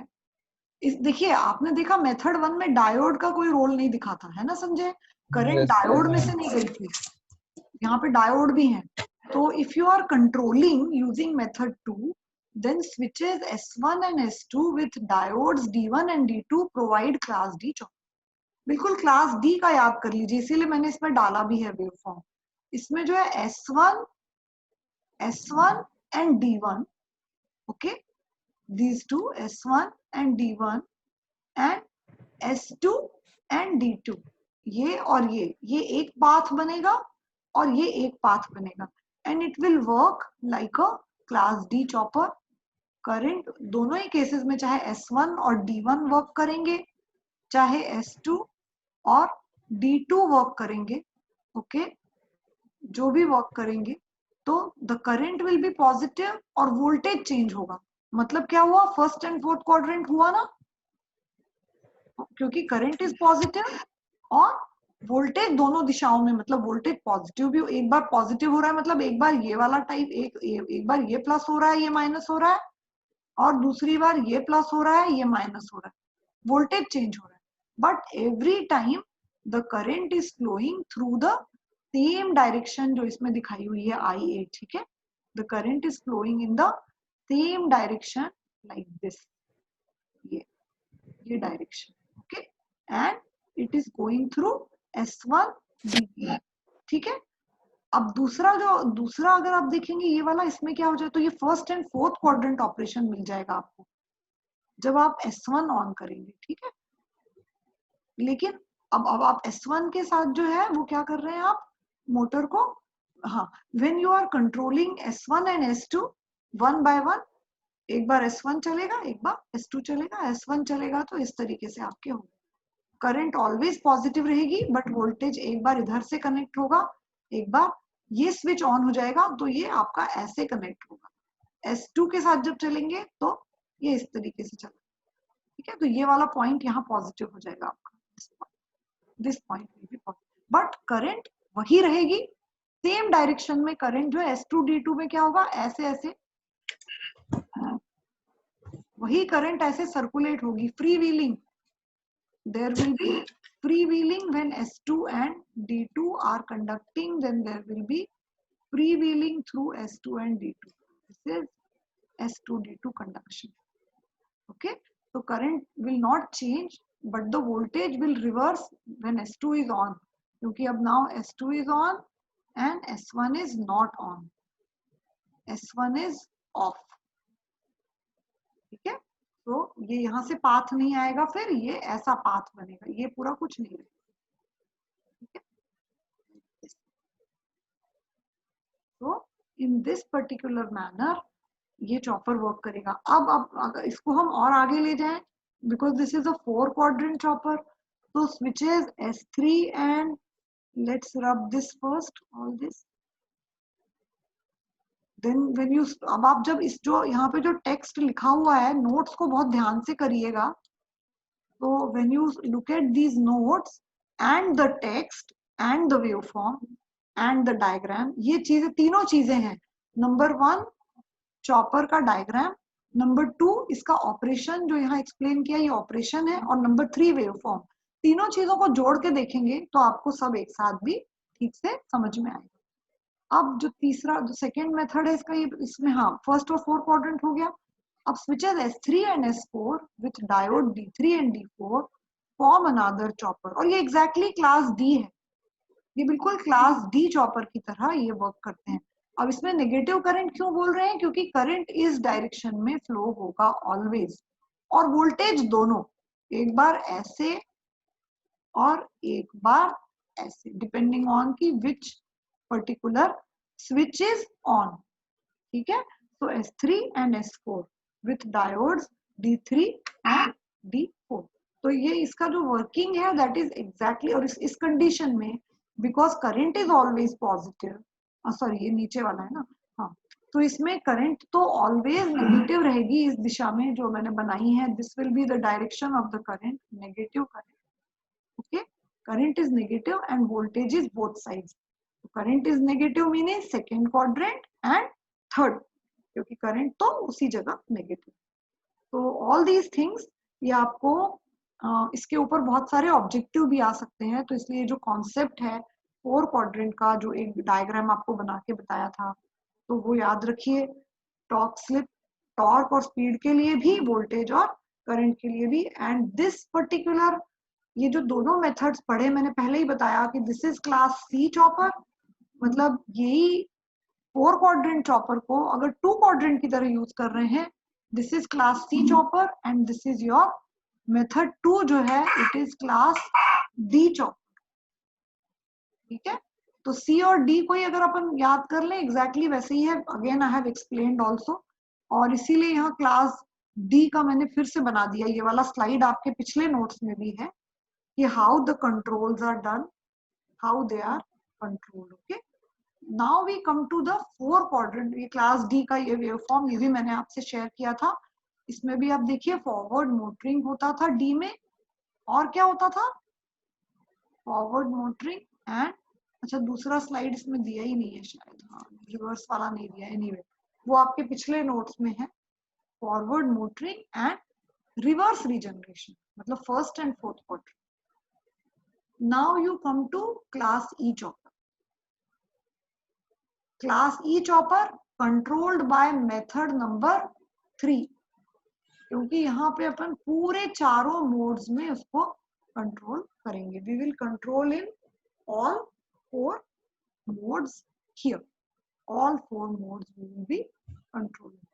S2: देखिए आपने देखा मेथड 1 में डायोड का कोई रोल नहीं दिखा था, है ना संजय? करंट
S1: Yes,
S2: डायोड में
S1: yes.
S2: से नहीं गई थी, यहाँ पे डायोड भी है। तो if you are controlling using method 2, then switches S1 and S2 with diodes D1 and D2 provide class D chopper. बिल्कुल क्लास डी का याद कर लीजिए, इसीलिए मैंने इसमें डाला भी है वेव फॉर्म। इसमें जो है S1 and D1, okay, these two S1 and D1 and S2 and D2, ये और ये एक पाथ बनेगा और ये एक पाथ बनेगा, and it will work like a class D chopper. Current दोनों ही केसेस में चाहे S1 और D1 वर्क करेंगे, चाहे S2 और D2 वर्क करेंगे, ओके, जो भी वर्क करेंगे, तो the current will B positive और वोल्टेज चेंज होगा। मतलब क्या हुआ, फर्स्ट एंड फोर्थ क्वाड्रेंट हुआ ना, क्योंकि करंट इज पॉजिटिव और वोल्टेज दोनों दिशाओं में, मतलब वोल्टेज पॉजिटिव भी, एक बार पॉजिटिव हो रहा है मतलब एक बार ये वाला टाइप, एक बार ये प्लस हो रहा है ये माइनस हो रहा है, और दूसरी बार ये प्लस हो रहा है ये माइनस हो रहा है, वोल्टेज चेंज हो रहा है, but every time the current is flowing through the same direction जो इसमें दिखाई हुई है IA, ठीक है? The current is flowing in the same direction like this, ये direction, okay, and it is going through S1 D, ठीक है? अब दूसरा अगर आप देखेंगे ये वाला, इसमें क्या हो जाए, तो ये first and fourth quadrant operation मिल जाएगा आपको जब आप S1 ऑन करेंगे, ठीक है? लेकिन अब आप S1 के साथ जो है वो क्या कर रहे हैं आप मोटर को, हाँ, when you are controlling S1 and S2 one by one, एक बार S1 चलेगा एक बार S2 चलेगा, S1 चलेगा, तो इस तरीके से आपके होंगे। करंट ऑलवेज पॉजिटिव रहेगी, बट वोल्टेज एक बार इधर से कनेक्ट होगा, एक बार ये स्विच ऑन हो जाएगा तो ये आपका ऐसे कनेक्ट होगा। S2 के साथ जब चलेंगे तो ये इस तरीके से चलेगा, ठीक है? तो ये वाला पॉइंट यहाँ पॉजिटिव हो जाएगा आपका, this point will be positive, but current वही रहेगी, सेम डायरेक्शन में करंट जो है S2 D2 में क्या होगा, ऐसे ऐसे वही करंट ऐसे सर्कुलेट होगी, free wheeling, there will be freewheeling when S2 and D2 are conducting, then there will be freewheeling through S2 and D2. This is S2 D2 conduction, okay? So current will not change, but the voltage will reverse when S2 is on, क्योंकि अब now S2 is on and S1 is not on, S1 is off, ठीक है? तो ये यहाँ से path नहीं आएगा, फिर ये ऐसा पाथ बनेगा, ये पूरा कुछ नहीं रहेगा, ठीक है? तो इन दिस पर्टिकुलर मैनर ये चॉपर वर्क करेगा। अब अगर इसको हम और आगे ले जाएं, because this is a 4 quadrant chopper, तो switches S3 and let's rub this first, all this, then when you, अब आप जब इस जो यहाँ पे जो टेक्स्ट लिखा हुआ है, नोट्स को बहुत ध्यान से करिएगा, तो when you look at these notes and the text and the waveform and the diagram, ये चीजें तीनों चीजें हैं। नंबर 1 चॉपर का डायग्राम, नंबर 2 इसका ऑपरेशन जो यहाँ एक्सप्लेन किया ये ऑपरेशन है, और नंबर 3 वेवफॉर्म। तीनों चीजों को जोड़ के देखेंगे तो आपको सब एक साथ भी ठीक से समझ में आएगा। अब जो तीसरा जो सेकेंड मेथड है इसका, ये इसमें हाँ फर्स्ट और फोर्थ क्वाड्रेंट हो गया। अब switches S3 and S4 with diode D3 and D4 form another chopper, और ये एग्जैक्टली क्लास D है, ये बिल्कुल क्लास D चॉपर की तरह ये वर्क करते हैं। अब इसमें नेगेटिव करंट क्यों बोल रहे हैं, क्योंकि करंट इस डायरेक्शन में फ्लो होगा ऑलवेज, और वोल्टेज दोनों, एक बार ऐसे और एक बार ऐसे, डिपेंडिंग ऑन की which particular switch is on, ठीक है? तो S3 and S4 with diodes D3 and D4, तो ये इसका जो वर्किंग है दैट इज एग्जैक्टली, और इस कंडीशन में because current is always positive, sorry ये नीचे वाला है ना, हाँ, तो इसमें करंट तो ऑलवेज नेगेटिव रहेगी इस दिशा में जो मैंने बनाई है, this will be the direction of the current, negative current, okay? Current is negative end voltage is both sides, current is negative meaning second quadrant and third, क्योंकि करंट तो उसी जगह नेगेटिव। तो ऑल दीज थिंग्स ये आपको इसके ऊपर बहुत सारे ऑब्जेक्टिव भी आ सकते हैं, तो इसलिए जो कॉन्सेप्ट है 4 क्वाड्रेंट का, जो एक डायग्राम आपको बना के बताया था, तो वो याद रखिए। टॉर्क स्लिप, टॉर्क और स्पीड के लिए भी, वोल्टेज और करंट के लिए भी। एंड दिस पर्टिकुलर, ये जो दोनों मेथड्स पढ़े मैंने पहले ही बताया कि this is class C chopper, मतलब यही 4 क्वाड्रेंट चॉपर को अगर 2 क्वाड्रेंट की तरह यूज कर रहे हैं, this is class C chopper and this is your method 2 जो है, it is class D chopper. ठीक है, तो सी और डी को ही अगर अपन याद कर लें, एग्जैक्टली वैसे ही है। Again I have explained also, और इसीलिए यहाँ क्लास डी का मैंने फिर से बना दिया। ये वाला स्लाइड आपके पिछले नोट्स में भी है कि how the controls are done, how they are controlled. Okay, now we come to the 4 quadrant. ये क्लास डी का ये वेवफॉर्म, ये भी मैंने आपसे शेयर किया था। इसमें भी आप देखिए फॉरवर्ड मोटरिंग होता था डी में, और क्या होता था, फॉरवर्ड मोटरिंग एंड, अच्छा दूसरा स्लाइड इसमें दिया ही नहीं है शायद, हाँ रिवर्स वाला नहीं दिया, एनीवे वो आपके पिछले नोट्स में है। Forward motoring and reverse regeneration, मतलब first and fourth quadrant. Now you come to class E chopper. Class E chopper controlled by method number 3, क्योंकि यहाँ पे अपन पूरे चारों मोड्स में उसको कंट्रोल करेंगे। We will control in all 4 modes here, all 4 modes we will be controlling.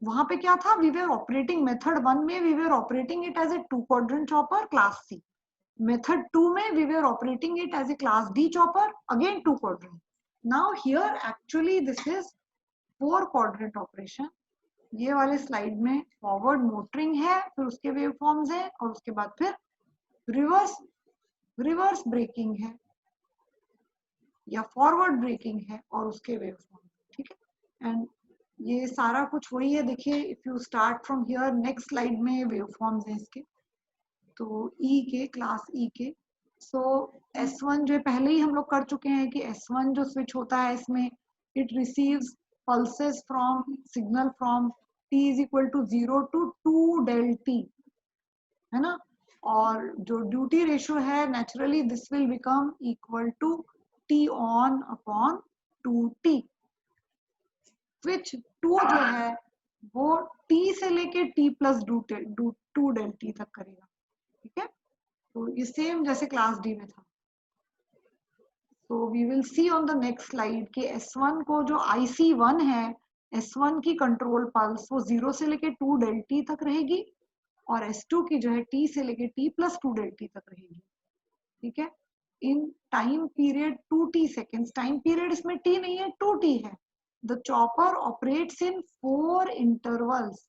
S2: वहां पे क्या था, वी वर ऑपरेटिंग मेथड 1 में we were operating it as a 2 quadrant chopper class C. Method 2 में we were operating it as a class D chopper, again 2 quadrant. Now here actually this is 4 quadrant operation. ये वाले slide में forward motoring है, फिर उसके waveforms है, और उसके बाद फिर रिवर्स ब्रेकिंग है या फॉरवर्ड ब्रेकिंग है, और उसके वेवफॉर्म। ठीक है, एंड ये सारा कुछ वही है। देखिए if you start from here, next slide में वेवफॉर्म्स हैं इसके, तो ई के, क्लास ई के। सो S1 जो पहले ही हम लोग कर चुके हैं कि S1 जो स्विच होता है इसमें, it receives pulses from, signal from t is equal to 0 to 2 del t, है ना। और जो ड्यूटी रेशियो है, naturally this will become equal to t on upon 2t। Switch 2 जो है वो t से लेके t प्लस 2 del t तक करेगा। ठीक है, तो ये सेम जैसे क्लास डी में था। तो we will see on the next slide कि S1 को जो IC1 है, S1 की कंट्रोल पल्स वो 0 से लेके 2 del t तक रहेगी, और S2 की जो है t से लेके t प्लस 2 del t तक रहेगी। ठीक है, in time period 2t seconds, time period इसमें t नहीं है, 2t है। The chopper operates in 4 intervals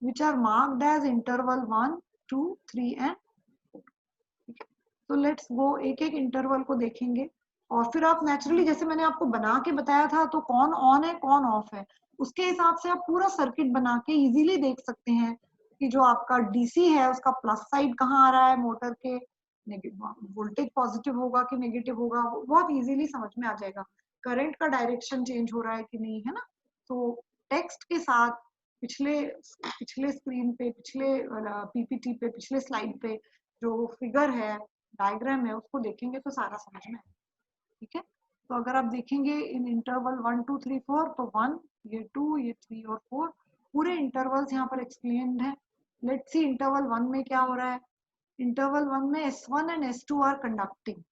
S2: which are marked as interval 1, 2, 3 and 4। ठीक है, तो लेट्स गो एक एक इंटरवल को देखेंगे, और फिर आप नेचुरली जैसे मैंने आपको बना के बताया था, तो कौन ऑन है कौन ऑफ है, उसके हिसाब से आप पूरा सर्किट बना के इजीली देख सकते हैं कि जो आपका डीसी है उसका प्लस साइड कहाँ आ रहा है, मोटर के वोल्टेज पॉजिटिव होगा कि नेगेटिव होगा, वो बहुत इजीली समझ में आ जाएगा। करंट का डायरेक्शन चेंज हो रहा है कि नहीं, है ना। तो टेक्स्ट के साथ पिछले स्क्रीन पे, पिछले पीपीटी पे, पिछले स्लाइड पे जो फिगर है, डायग्राम है, उसको देखेंगे तो सारा समझ में आएगा। ठीक है, तो अगर आप देखेंगे इन इंटरवल 1 2 3 4, तो 1, ये 2, ये 3 और 4, पूरे इंटरवल्स यहाँ पर एक्सप्लेन्ड है। लेट्स सी इंटरवल 1 में क्या हो रहा है। इंटरवल 1 में S1 and S2 are conducting.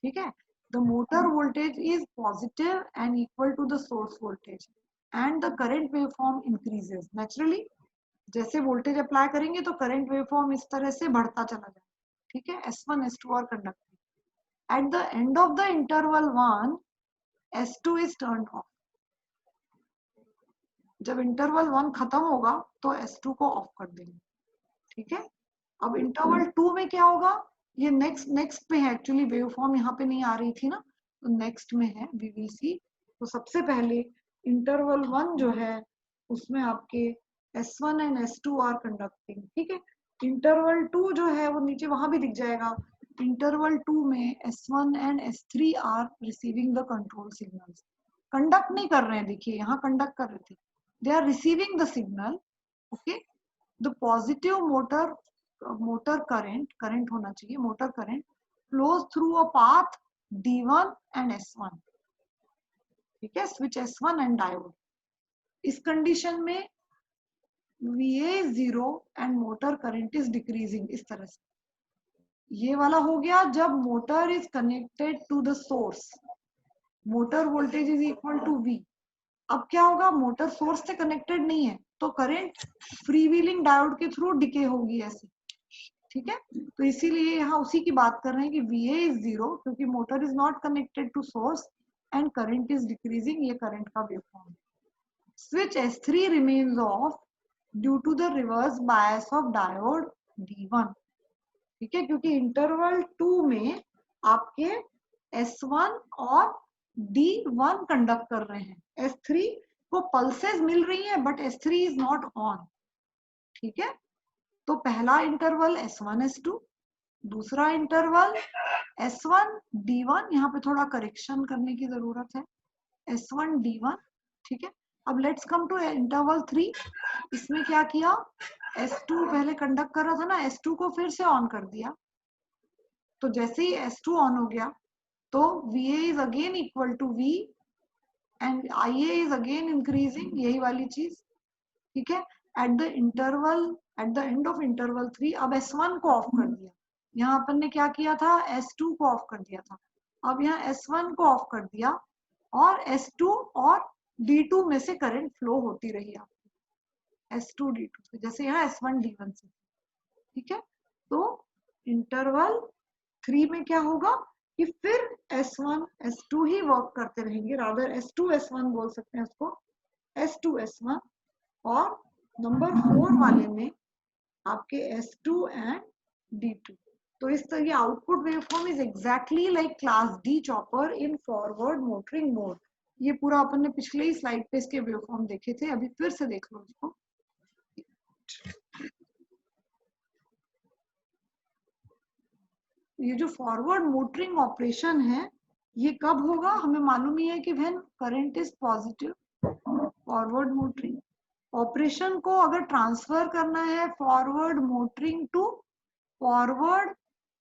S2: ठीक है, the motor voltage is positive and equal to the source voltage and the current waveform increases. Naturally जैसे वोल्टेज अप्लाई करेंगे तो करंट वेवफॉर्म इस तरह से बढ़ता चला जाए। ठीक है, S1 S2 are conducting. At the end of the interval 1, S2 is turned off. जब इंटरवल 1 खत्म होगा तो S2 को ऑफ कर देंगे। ठीक है, अब इंटरवल 2 में क्या होगा, ये नेक्स्ट पे है एक्चुअली, वेवफॉर्म यहाँ पे नहीं आ रही थी ना, तो नेक्स्ट में है, वी विल सी। तो सबसे पहले इंटरवल 1 जो है उसमें आपके S1 and S2 are conducting. ठीक है, इंटरवल 2 जो है वो नीचे वहां भी दिख जाएगा। इंटरवल 2 में S1 and S3 are receiving the control signals. Conduct नहीं कर रहे हैं, देखिए यहाँ कंडक्ट कर रहे थे, they are receiving the signal. Okay, the positive motor motor current होना चाहिए, motor current flows through a path D1 and S1, ठीक है, स्विच S1 एंड डायोड। इस कंडीशन में VA is 0 and motor current is decreasing, इस तरह से। ये वाला हो गया जब motor is connected to the source, motor voltage is equal to V। अब क्या होगा, मोटर सोर्स से कनेक्टेड नहीं है तो करंट फ्री व्हीलिंग डायोड के थ्रू डिके होगी ऐसे, ठीक है। तो इसीलिए यहाँ उसी की बात कर रहे हैं कि VA इज 0 क्योंकि motor is not connected to source and current is decreasing, ये करंट का waveform. Switch S3 remains off due to the reverse bias of diode D1, ठीक है, क्योंकि इंटरवल 2 में आपके S1 और D1 कंडक्ट कर रहे हैं। S3 को पल्सेस मिल रही हैं but S3 is not on, ठीक है। तो पहला इंटरवल S1 S2, दूसरा इंटरवल S1 D1, यहाँ पे थोड़ा करेक्शन करने की जरूरत है, S1 D1, ठीक है। अब लेट्स कम टू इंटरवल 3। इसमें क्या किया, S2 पहले कंडक्ट कर रहा था ना, S2 को फिर से ऑन कर दिया। तो जैसे ही S2 ऑन हो गया तो VA is again equal to V and IA is again increasing, यही वाली चीज, ठीक है। At the end of interval 3 अब S1 को ऑफ कर दिया। यहाँ अपन ने क्या किया था, S2 को ऑफ कर दिया था, अब यहाँ S1 को ऑफ कर दिया और S2 और D2 में से करंट फ्लो होती रही आपकी, S2 D2 से, जैसे यहाँ S1 D1 से, ठीक है। तो इंटरवल 3 में क्या होगा कि फिर S1 S2 ही वर्क करते रहेंगे, रादर S2 S1 बोल सकते हैं उसको, S2 S1, और नंबर 4 वाले में आपके S2 एंड D2। तो इस तरह की output waveform is exactly like class D chopper in forward motoring mode. ये पूरा अपन ने पिछले ही स्लाइड पे इसके वेवफॉर्म देखे थे, अभी फिर से देख लो इसको। ये जो फॉरवर्ड मोटरिंग ऑपरेशन है ये कब होगा, हमें मालूम ही है कि when current is positive. Forward motoring operation को अगर ट्रांसफर करना है forward motoring to forward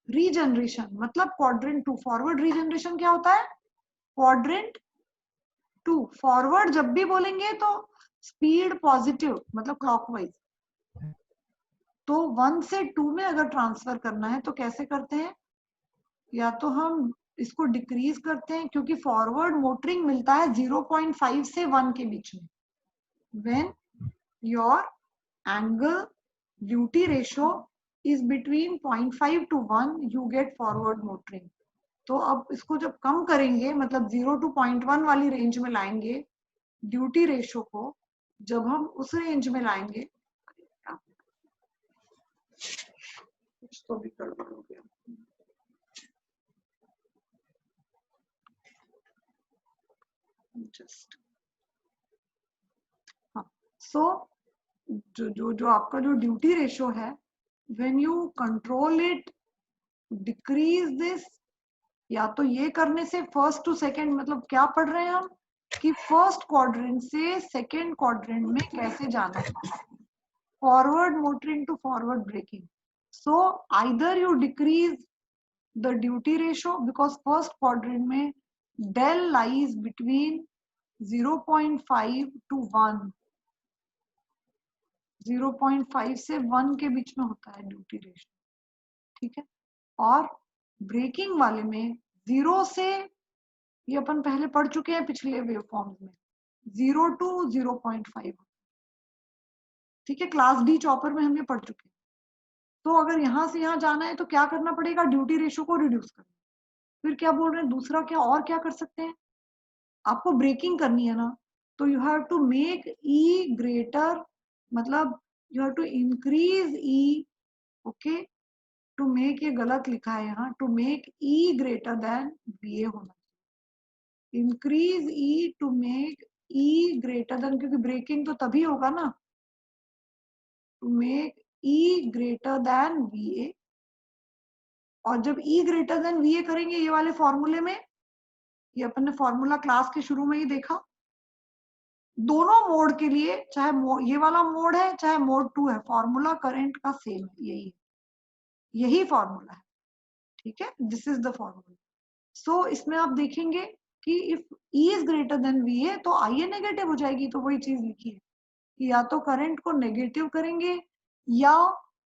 S2: regeneration, मतलब क्वाड्रेंट 2। फॉरवर्ड रीजनरेशन क्या होता है, क्वाड्रेंट 2। फॉरवर्ड जब भी बोलेंगे तो स्पीड पॉजिटिव, मतलब क्लॉकवाइज। तो 1 से 2 में अगर ट्रांसफर करना है तो कैसे करते हैं, या तो हम इसको डिक्रीज करते हैं, क्योंकि फॉरवर्ड मोटरिंग मिलता है 0.5 से 1 के बीच में। When your angle duty ratio is between 0.5 to 1 you get forward motoring. तो अब इसको जब कम करेंगे, मतलब 0 to 0.1 वाली रेंज में लाएंगे ड्यूटी रेशो को, जब हम उस रेंज में लाएंगे, कुछ तो भी गड़बड़ हो गया, जस्ट हाँ। सो जो आपका जो ड्यूटी रेशो है, when you control it, decrease this, या तो ये करने से फर्स्ट टू सेकंड, मतलब क्या पढ़ रहे हैं हम कि फर्स्ट क्वाड्रेंट से सेकंड क्वाड्रेंट में कैसे जाना है, forward motoring to forward braking. So either you decrease the duty ratio because first quadrant में डेल लाइज बिटवीन 0.5 to 1, 0.5 से 1 के बीच में होता है ड्यूटी रेशो, ठीक है। और ब्रेकिंग वाले में 0 से, ये अपन पहले पढ़ चुके हैं पिछले वेवफॉर्म्स में, 0 to 0.5, ठीक है, क्लास डी चॉपर में हमने पढ़ चुके हैं। तो अगर यहाँ से यहाँ जाना है तो क्या करना पड़ेगा, ड्यूटी रेशो को रिड्यूस करना। फिर क्या बोल रहे हैं, दूसरा क्या और क्या कर सकते हैं, आपको ब्रेकिंग करनी है ना, तो you have to make E greater, मतलब you have to increase E, okay, to make, ये गलत लिखा है यहाँ, to make E greater than VA होना, increase E to make E greater than, क्योंकि ब्रेकिंग तो तभी होगा ना, to make E greater than VA। और जब ई ग्रेटर देन VA करेंगे ये वाले फॉर्मूले में, ये अपन ने फॉर्मूला क्लास के शुरू में ही देखा, दोनों मोड के लिए, चाहे ये वाला मोड है चाहे मोड 2 है, फॉर्मूला करंट का सेम है, यही है। यही फॉर्मूला है, ठीक है, दिस इज द फॉर्मूला। सो इसमें आप देखेंगे कि if E is greater than VA तो IA नेगेटिव हो जाएगी। तो वही चीज लिखी है कि या तो करंट को नेगेटिव करेंगे या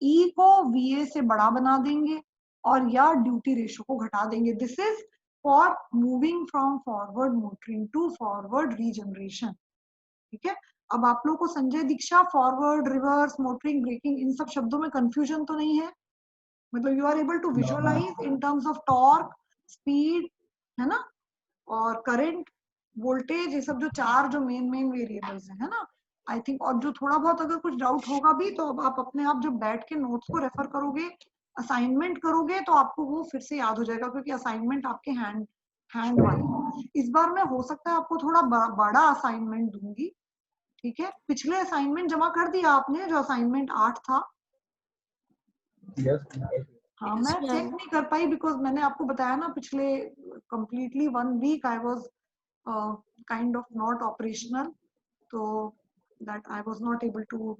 S2: E को VA से बड़ा बना देंगे और या ड्यूटी रेशो को घटा देंगे। This is for moving from forward motoring to forward regeneration, ठीक है। अब आप लोग को Sanjay Diksha forward, reverse, motoring, braking इन सब शब्दों में कंफ्यूजन तो नहीं है? मतलब you are able to visualise in terms of torque, speed, है ना, और करंट, वोल्टेज, ये सब जो चार जो मेन वेरिएबल्स है ना, आई थिंक। और जो थोड़ा बहुत अगर कुछ डाउट होगा भी तो अब आप अपने आप जब बैठ के नोट्स को रेफर करोगे, असाइनमेंट करोगे तो आपको वो फिर से याद हो जाएगा, क्योंकि असाइनमेंट आपके हैंड वाले। इस बार मैं हो सकता है आपको थोड़ा बड़ा असाइनमेंट दूंगी, ठीक है। पिछले असाइनमेंट जमा कर दिया आपने, जो असाइनमेंट 8 था?
S1: Yes.
S2: हाँ,
S3: Yes,
S2: मैं चेक
S3: ma'am.
S2: नहीं कर पाई बिकॉज मैंने आपको बताया ना पिछले completely 1 week I was kind of not operational, तो that I was not able to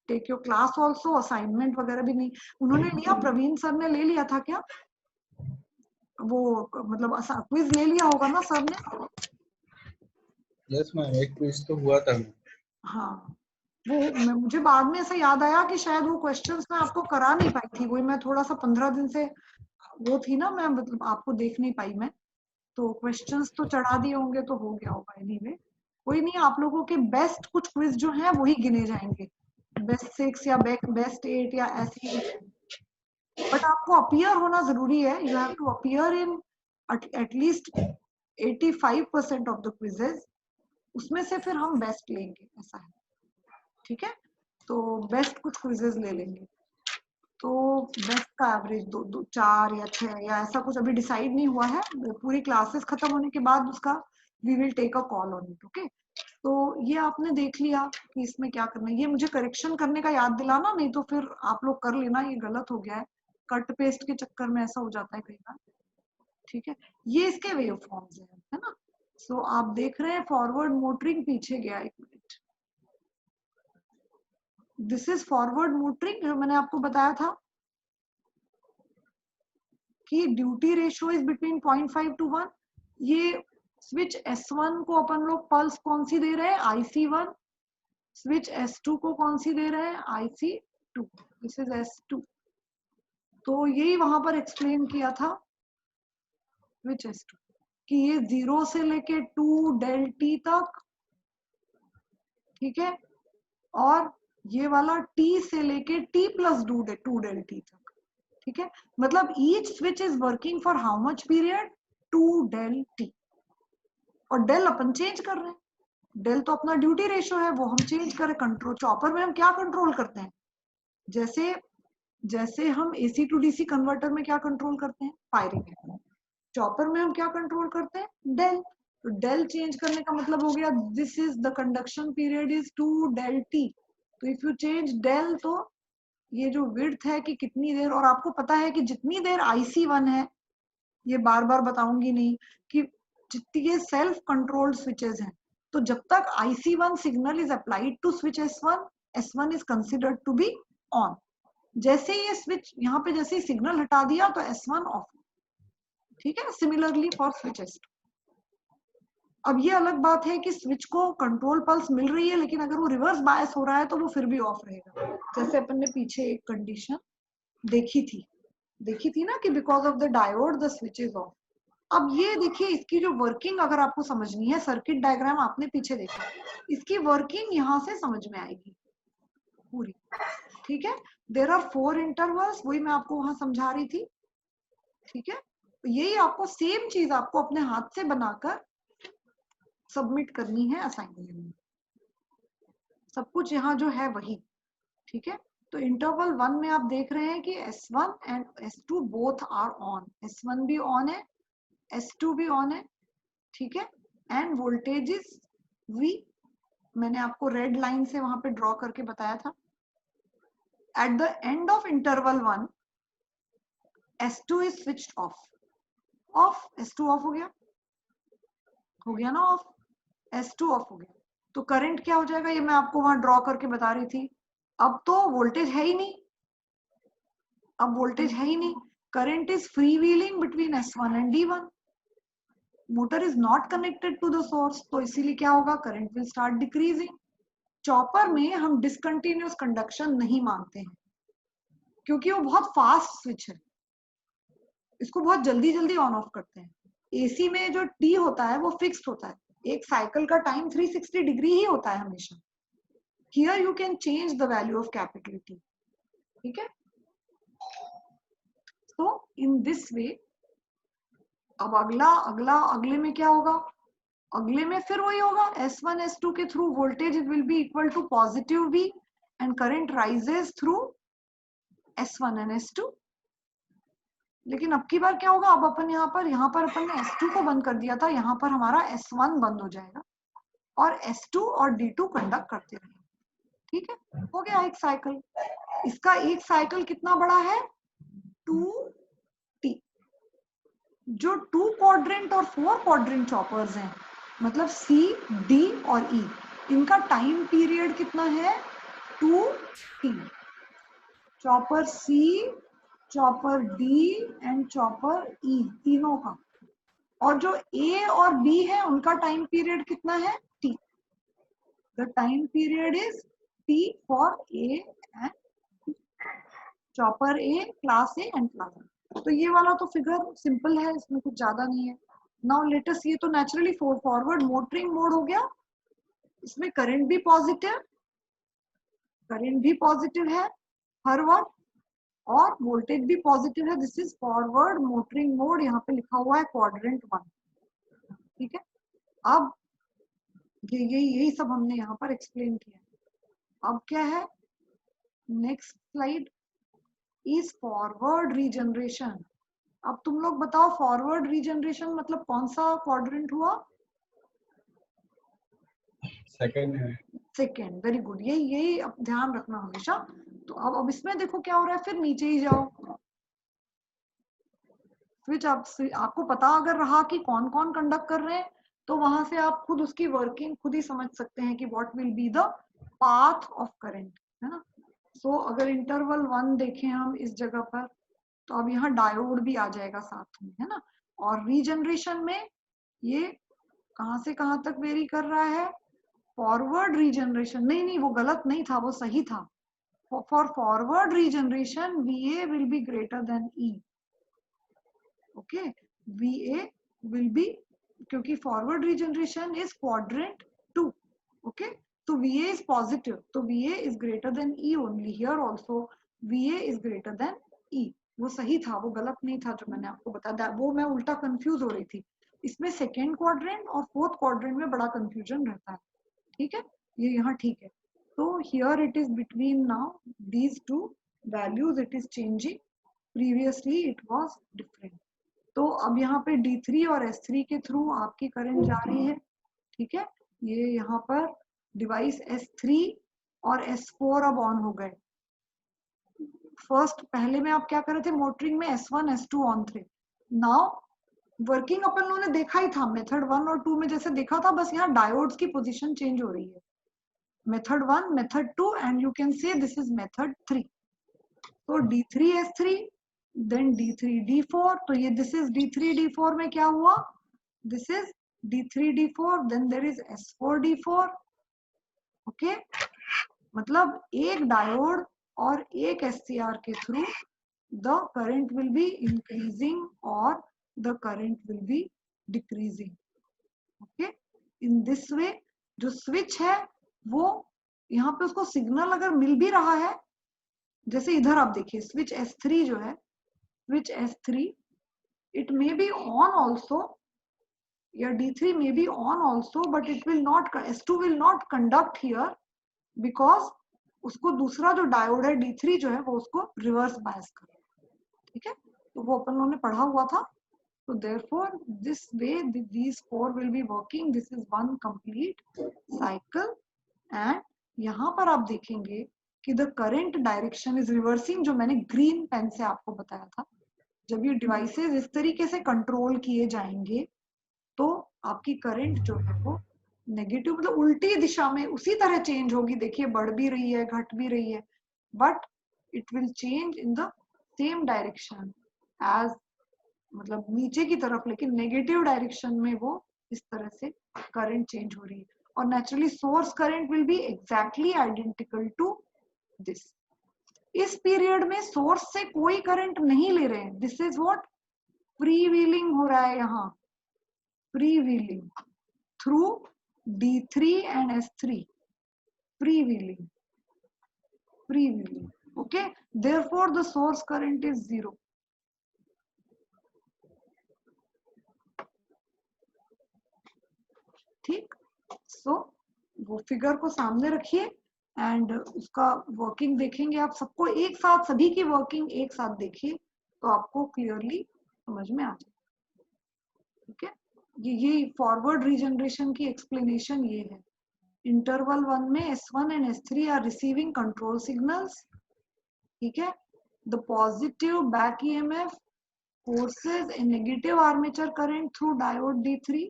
S2: take your class also. Assignment वगैरह भी नहीं उन्होंने लिया। प्रवीण सर ने ले लिया था क्या वो, मतलब क्विज ले लिया होगा ना सर ने?
S1: Yes मैम, एक क्विज तो हुआ था।
S2: हाँ, वो मुझे बाद में ऐसा याद आया कि शायद वो क्वेश्चंस मैं आपको करा नहीं पाई थी। वही मैं थोड़ा सा 15 दिन से वो थी ना, मैं मतलब आपको देख नहीं पाई मैं, तो क्वेश्चंस तो चढ़ा दिए होंगे तो हो गया होगा। एनीवे कोई नहीं, आप लोगों के बेस्ट कुछ क्विज जो हैं वही गिने जाएंगे, बेस्ट 6 या बेस्ट 8 या ऐसे ही। बट आपको अपीयर होना जरूरी है, you have to appear in at least 85% of the quizzes, उसमें से फिर हम बेस्ट लेंगे, ऐसा है, ठीक है। तो बेस्ट कुछ क्विजेज ले लेंगे, तो बेस्ट का एवरेज 2 4 या 6 या ऐसा कुछ अभी डिसाइड नहीं हुआ है। पूरी क्लासेस खत्म होने के बाद उसका we will take a call on it, okay. तो ये आपने देख लिया कि इसमें क्या करना है। ये मुझे करेक्शन करने का याद दिलाना, नहीं तो फिर आप लोग कर लेना, ये गलत हो गया है, कट पेस्ट के चक्कर में ऐसा हो जाता है कई बार, ठीक है। ये इसके वेव फॉर्म्स है ना। सो आप देख रहे हैं फॉरवर्ड मोटरिंग पीछे गया, 1 minute, this is forward motoring जो मैंने आपको बताया था कि duty ratio is between 0.5 to 1। ये स्विच S1 को अपन लोग पल्स कौन सी दे रहे हैं, IC1। स्विच S2 को कौन सी दे रहे हैं, IC2। This is S2। तो यही वहां पर एक्सप्लेन किया था स्विच S2 कि ये 0 से लेके 2 del T तक, ठीक है, और ये वाला T से लेके T plus 2 del T तक, ठीक है। मतलब each switch is working for how much period, 2 del T। और डेल अपन चेंज कर रहे हैं, डेल तो अपना ड्यूटी रेशो है, वो हम चेंज करें। कंट्रोल चॉपर में हम क्या कंट्रोल करते हैं, जैसे जैसे हम AC to DC कन्वर्टर में क्या कंट्रोल करते हैं, फायरिंग। चॉपर में हम क्या कंट्रोल करते हैं, डेल। तो डेल चेंज करने का मतलब हो गया this is the conduction period is 2 del T। तो इफ यू चेंज डेल तो ये जो विड्थ है कि कितनी देर, और आपको पता है कि जितनी देर IC1 है, ये बार बार बताऊंगी नहीं कि जितनी ये सेल्फ कंट्रोल्ड स्विचेस हैं, तो जब तक IC1 signal is applied to switch S1, S1 is considered to be on. जैसे ये स्विच यहाँ पे जैसे ही सिग्नल हटा दिया तो S1 ऑफ, ठीक है। Similarly for switch S2। अब ये अलग बात है कि स्विच को कंट्रोल पल्स मिल रही है, लेकिन अगर वो रिवर्स बायस हो रहा है तो वो फिर भी ऑफ रहेगा। जैसे अपन ने पीछे एक कंडीशन देखी थी ना कि because of the diode the switch is of. अब ये देखिए, इसकी जो वर्किंग अगर आपको समझनी है, सर्किट डायग्राम आपने पीछे देखा, इसकी वर्किंग यहाँ से समझ में आएगी पूरी, ठीक है। देयर आर 4 इंटरवल्स, वही मैं आपको वहां समझा रही थी, ठीक है। यही आपको सेम चीज आपको अपने हाथ से बनाकर सबमिट करनी है असाइनमेंट में, सब कुछ यहाँ जो है वही, ठीक है। तो इंटरवल 1 में आप देख रहे हैं कि S1 and S2 both are on, S1 भी ऑन है, S2 भी ऑन है, ठीक है। एंड वोल्टेज इज V, मैंने आपको रेड लाइन से वहां पे ड्रॉ करके बताया था। Eight the end of interval 1 S2 is switched off, S2 of हो गया ना ऑफ, S2 ऑफ हो गया। तो करंट क्या हो जाएगा, ये मैं आपको वहां ड्रॉ करके बता रही थी। अब तो वोल्टेज है ही नहीं, अब वोल्टेज है ही नहीं, current is free wheeling between S1 and D1, motor is not connected to the source, तो इसीलिए क्या होगा, current will start decreasing. Chopper में हम डिसकंटिन्यूअस कंडक्शन नहीं मानते हैं क्योंकि वो बहुत फास्ट स्विच है, इसको बहुत जल्दी जल्दी ऑन ऑफ करते हैं। एसी में जो टी होता है वो फिक्स्ड होता है, एक साइकिल का टाइम 360 डिग्री ही होता है हमेशा। Here you can change the value of capital T, ठीक है। तो इन दिस वे अब अगले में क्या होगा, अगले में फिर वही होगा, S1 S2 के through voltage will be equal to positive V and current rises through S1 and S2। लेकिन अब की बार क्या होगा, अब अपन यहाँ पर अपन ने S2 को बंद कर दिया था, यहाँ पर हमारा S1 बंद हो जाएगा और S2 और D2 कंडक्ट करते रहेंगे, ठीक है। हो गया एक साइकिल। इसका एक साइकिल कितना बड़ा है, 2T। जो 2 क्वाड्रेंट और 4 क्वाड्रेंट चॉपर्स हैं, मतलब C, D और E, इनका टाइम पीरियड कितना है, 2T। Chopper C, chopper D and chopper E, तीनों का। और जो A और B है उनका टाइम पीरियड कितना है, T। The time period is T for A and chopper A, class A and class B। तो ये वाला तो फिगर सिंपल है, इसमें कुछ ज्यादा नहीं है। नाउ लेट अस, ये तो नेचुरली फॉरवर्ड मोटरिंग मोड हो गया, इसमें करंट भी पॉजिटिव है हर वक्त और वोल्टेज भी पॉजिटिव है। This is forward motoring mode, यहाँ पे लिखा हुआ है क्वाड्रेंट 1, ठीक है। अब यही सब हमने यहाँ पर एक्सप्लेन किया। अब क्या है, next slide is forward regeneration. अब तुम लोग बताओ, फॉरवर्ड रीजनरेशन मतलब कौन सा क्वाड्रेंट हुआ,
S1: सेकंड है,
S2: सेकेंड। वेरी गुड, यही अब ध्यान रखना हमेशा। तो अब इसमें देखो क्या हो रहा है, फिर नीचे ही जाओ, स्विच आपको पता अगर रहा कि कौन कौन कंडक्ट कर रहे हैं, तो वहां से आप खुद उसकी वर्किंग खुद ही समझ सकते हैं कि what will be the path of current, है ना। सो अगर इंटरवल 1 देखें हम इस जगह पर, तो अब यहाँ डायोड भी आ जाएगा साथ में, है ना। और रीजनरेशन में ये कहाँ से कहाँ तक वेरी कर रहा है, फॉरवर्ड रीजनरेशन, नहीं वो गलत नहीं था, वो सही था। For forward regeneration VA will be greater than E, okay. VA will be, क्योंकि forward regeneration is quadrant 2, okay. तो VA इज पॉजिटिव, तो VA is greater than E only. Here also VA is greater than E, वो सही था, वो गलत नहीं था जो मैंने आपको बताया, वो मैं उल्टा कंफ्यूज हो रही थी। इसमें सेकेंड क्वाड्रेंट और फोर्थ क्वाड्रेंट में बड़ा कंफ्यूजन रहता है, ठीक है। ये यहाँ ठीक है। तो here it is between now these two values, it is changing, previously it was different. तो अब यहाँ पे D3 और S3 के थ्रू आपकी करंट जा रही है, ठीक है। ये यहाँ पर डिवाइस S3 और S4 अब ऑन हो गए। फर्स्ट पहले में आप क्या कर रहे थे, मोटरिंग में S1 S2 ऑन थे। नाउ वर्किंग अपन लोगों ने देखा ही था, मेथड 1 और 2 में जैसे देखा था, बस यहाँ डायोड्स की पोजीशन चेंज हो रही है, method 1 method 2 and you can say this is method 3। तो D3 S3 then D3 D4, तो ये दिस इज D3 D4 में क्या हुआ, this is D3 D4, then there is S4 D4, okay. मतलब एक डायोड और एक SCR के through the current will be increasing और the current will be decreasing, okay. In this way जो स्विच है वो यहाँ पे उसको सिग्नल अगर मिल भी रहा है, जैसे इधर आप देखिए स्विच S3 जो है, switch S3 it may be on also, या D3 may be on also, but it will not, S2 will not conduct here because उसको दूसरा जो डायोड है D3 जो है वो उसको रिवर्स बायस कर, ठीक है। तो वो अपन लोगों ने पढ़ा हुआ था। So therefore this way these four will be working, this is one complete cycle। and यहाँ पर आप देखेंगे कि the current direction is reversing, जो मैंने ग्रीन पेन से आपको बताया था। जब ये डिवाइसेस इस तरीके से कंट्रोल किए जाएंगे तो आपकी करंट जो है वो नेगेटिव, मतलब उल्टी दिशा में उसी तरह चेंज होगी। देखिए बढ़ भी रही है, घट भी रही है, but it will change in the same direction as, मतलब नीचे की तरफ, लेकिन नेगेटिव डायरेक्शन में वो इस तरह से करंट चेंज हो रही है। और naturally source current will be exactly identical to this. इस पीरियड में सोर्स से कोई करंट नहीं ले रहे हैं। This is what free wheeling हो रहा है यहाँ, free wheeling through D3 and S3, free wheeling, free wheeling. Okay, therefore the source current is 0. ठीक, सो वो फिगर को सामने रखिए एंड उसका वर्किंग देखेंगे आप। सबको एक साथ, सभी की वर्किंग एक साथ देखिए तो आपको क्लियरली समझ में आ जाए। ठीक है, ये फॉरवर्ड रीजनरेशन की एक्सप्लेनेशन ये है। इंटरवल 1 में S1 and S3 are receiving control signals. ठीक है, the positive back EMF forces a negative armature current through diode D3,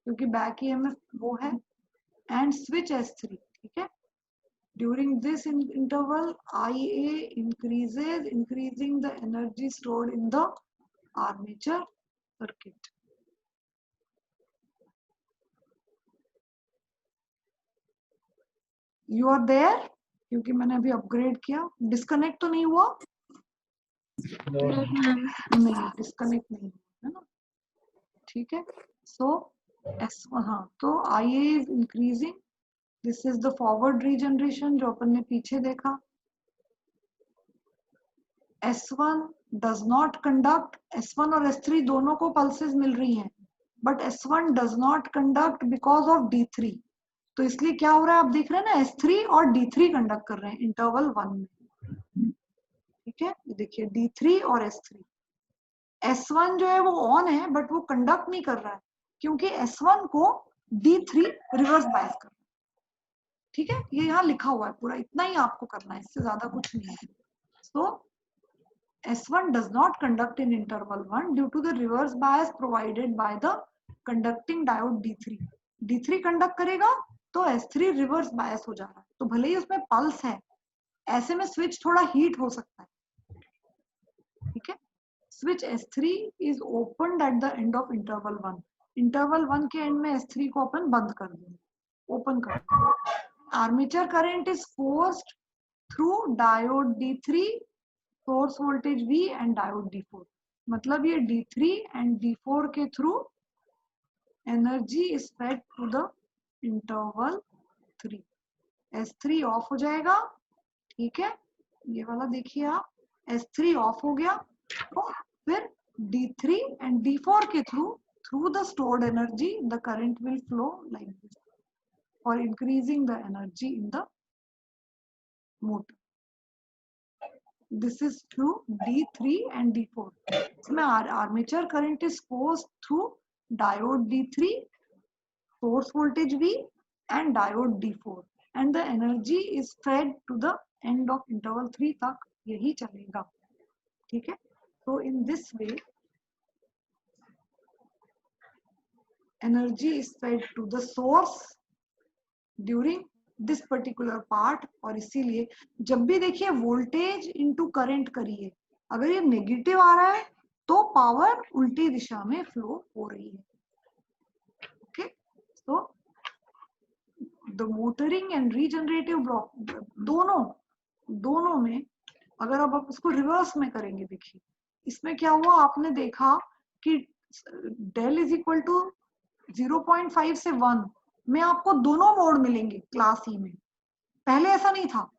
S2: क्योंकि बैक EMF वो है, एंड स्विच S3। ठीक है, during this interval IA increases, increasing the energy stored in the armature circuit. You are there? क्योंकि मैंने अभी upgrade किया। Disconnect तो नहीं हुआ?
S3: No, ma'am.
S2: नहीं, डिस्कनेक्ट नहीं हुआ है ना। ठीक है, सो हाँ, तो IA is increasing. This is the forward regeneration जो अपन ने पीछे देखा। S1 does not conduct, S1 और S3 दोनों को पल्सेस मिल रही हैं, but S1 does not conduct because of D3। तो इसलिए क्या हो रहा है, आप देख रहे हैं ना, S3 और D3 कंडक्ट कर रहे हैं इंटरवल 1 में। ठीक है, ये देखिए D3 और S3। S1 जो है वो ऑन है बट वो कंडक्ट नहीं कर रहा है क्योंकि S1 को D3 रिवर्स बायस कर रहा है। ठीक है, ये यहाँ लिखा हुआ है पूरा, इतना ही आपको करना है, इससे ज्यादा कुछ नहीं है। So S1 does not conduct in interval 1 due to the reverse bias provided by the conducting diode D3। D3 conduct करेगा तो S3 रिवर्स बायस हो जा रहा है, तो भले ही उसमें पल्स है, ऐसे में स्विच थोड़ा हीट हो सकता है। ठीक है, switch S3 is opened at the end of interval 1। Interval 1 के एंड में S3 को अपन बंद कर देंगे, ओपन कर देंगे। Armature current is forced through diode D3, source voltage V and diode D4। मतलब ये D3 एंड D4 के थ्रू energy is fed to the interval 3। S3 off हो जाएगा। ठीक है, ये वाला देखिए आप, S3 ऑफ हो गया तो फिर D3 एंड D4 के through the stored energy the current will flow like this for increasing the energy in the motor. This is through D3 and D4. इसमें armature current is forced through diode D3, source voltage V and diode D4 and the energy is fed to the end of interval 3 तक यही चलेगा। ठीक है, so in this way energy is fed to the source during this particular part. और इसीलिए जब भी देखिए वोल्टेज इनटू करंट करिए, अगर ये नेगेटिव आ रहा है तो पावर उल्टी दिशा में फ्लो हो रही है। ओके, तो the motoring and regenerative block दोनों में अगर अब आप उसको रिवर्स में करेंगे, देखिए इसमें क्या हुआ, आपने देखा कि डेल इज इक्वल टू 0.5 से 1 में आपको दोनों मोड मिलेंगे क्लास ई में। पहले ऐसा नहीं था।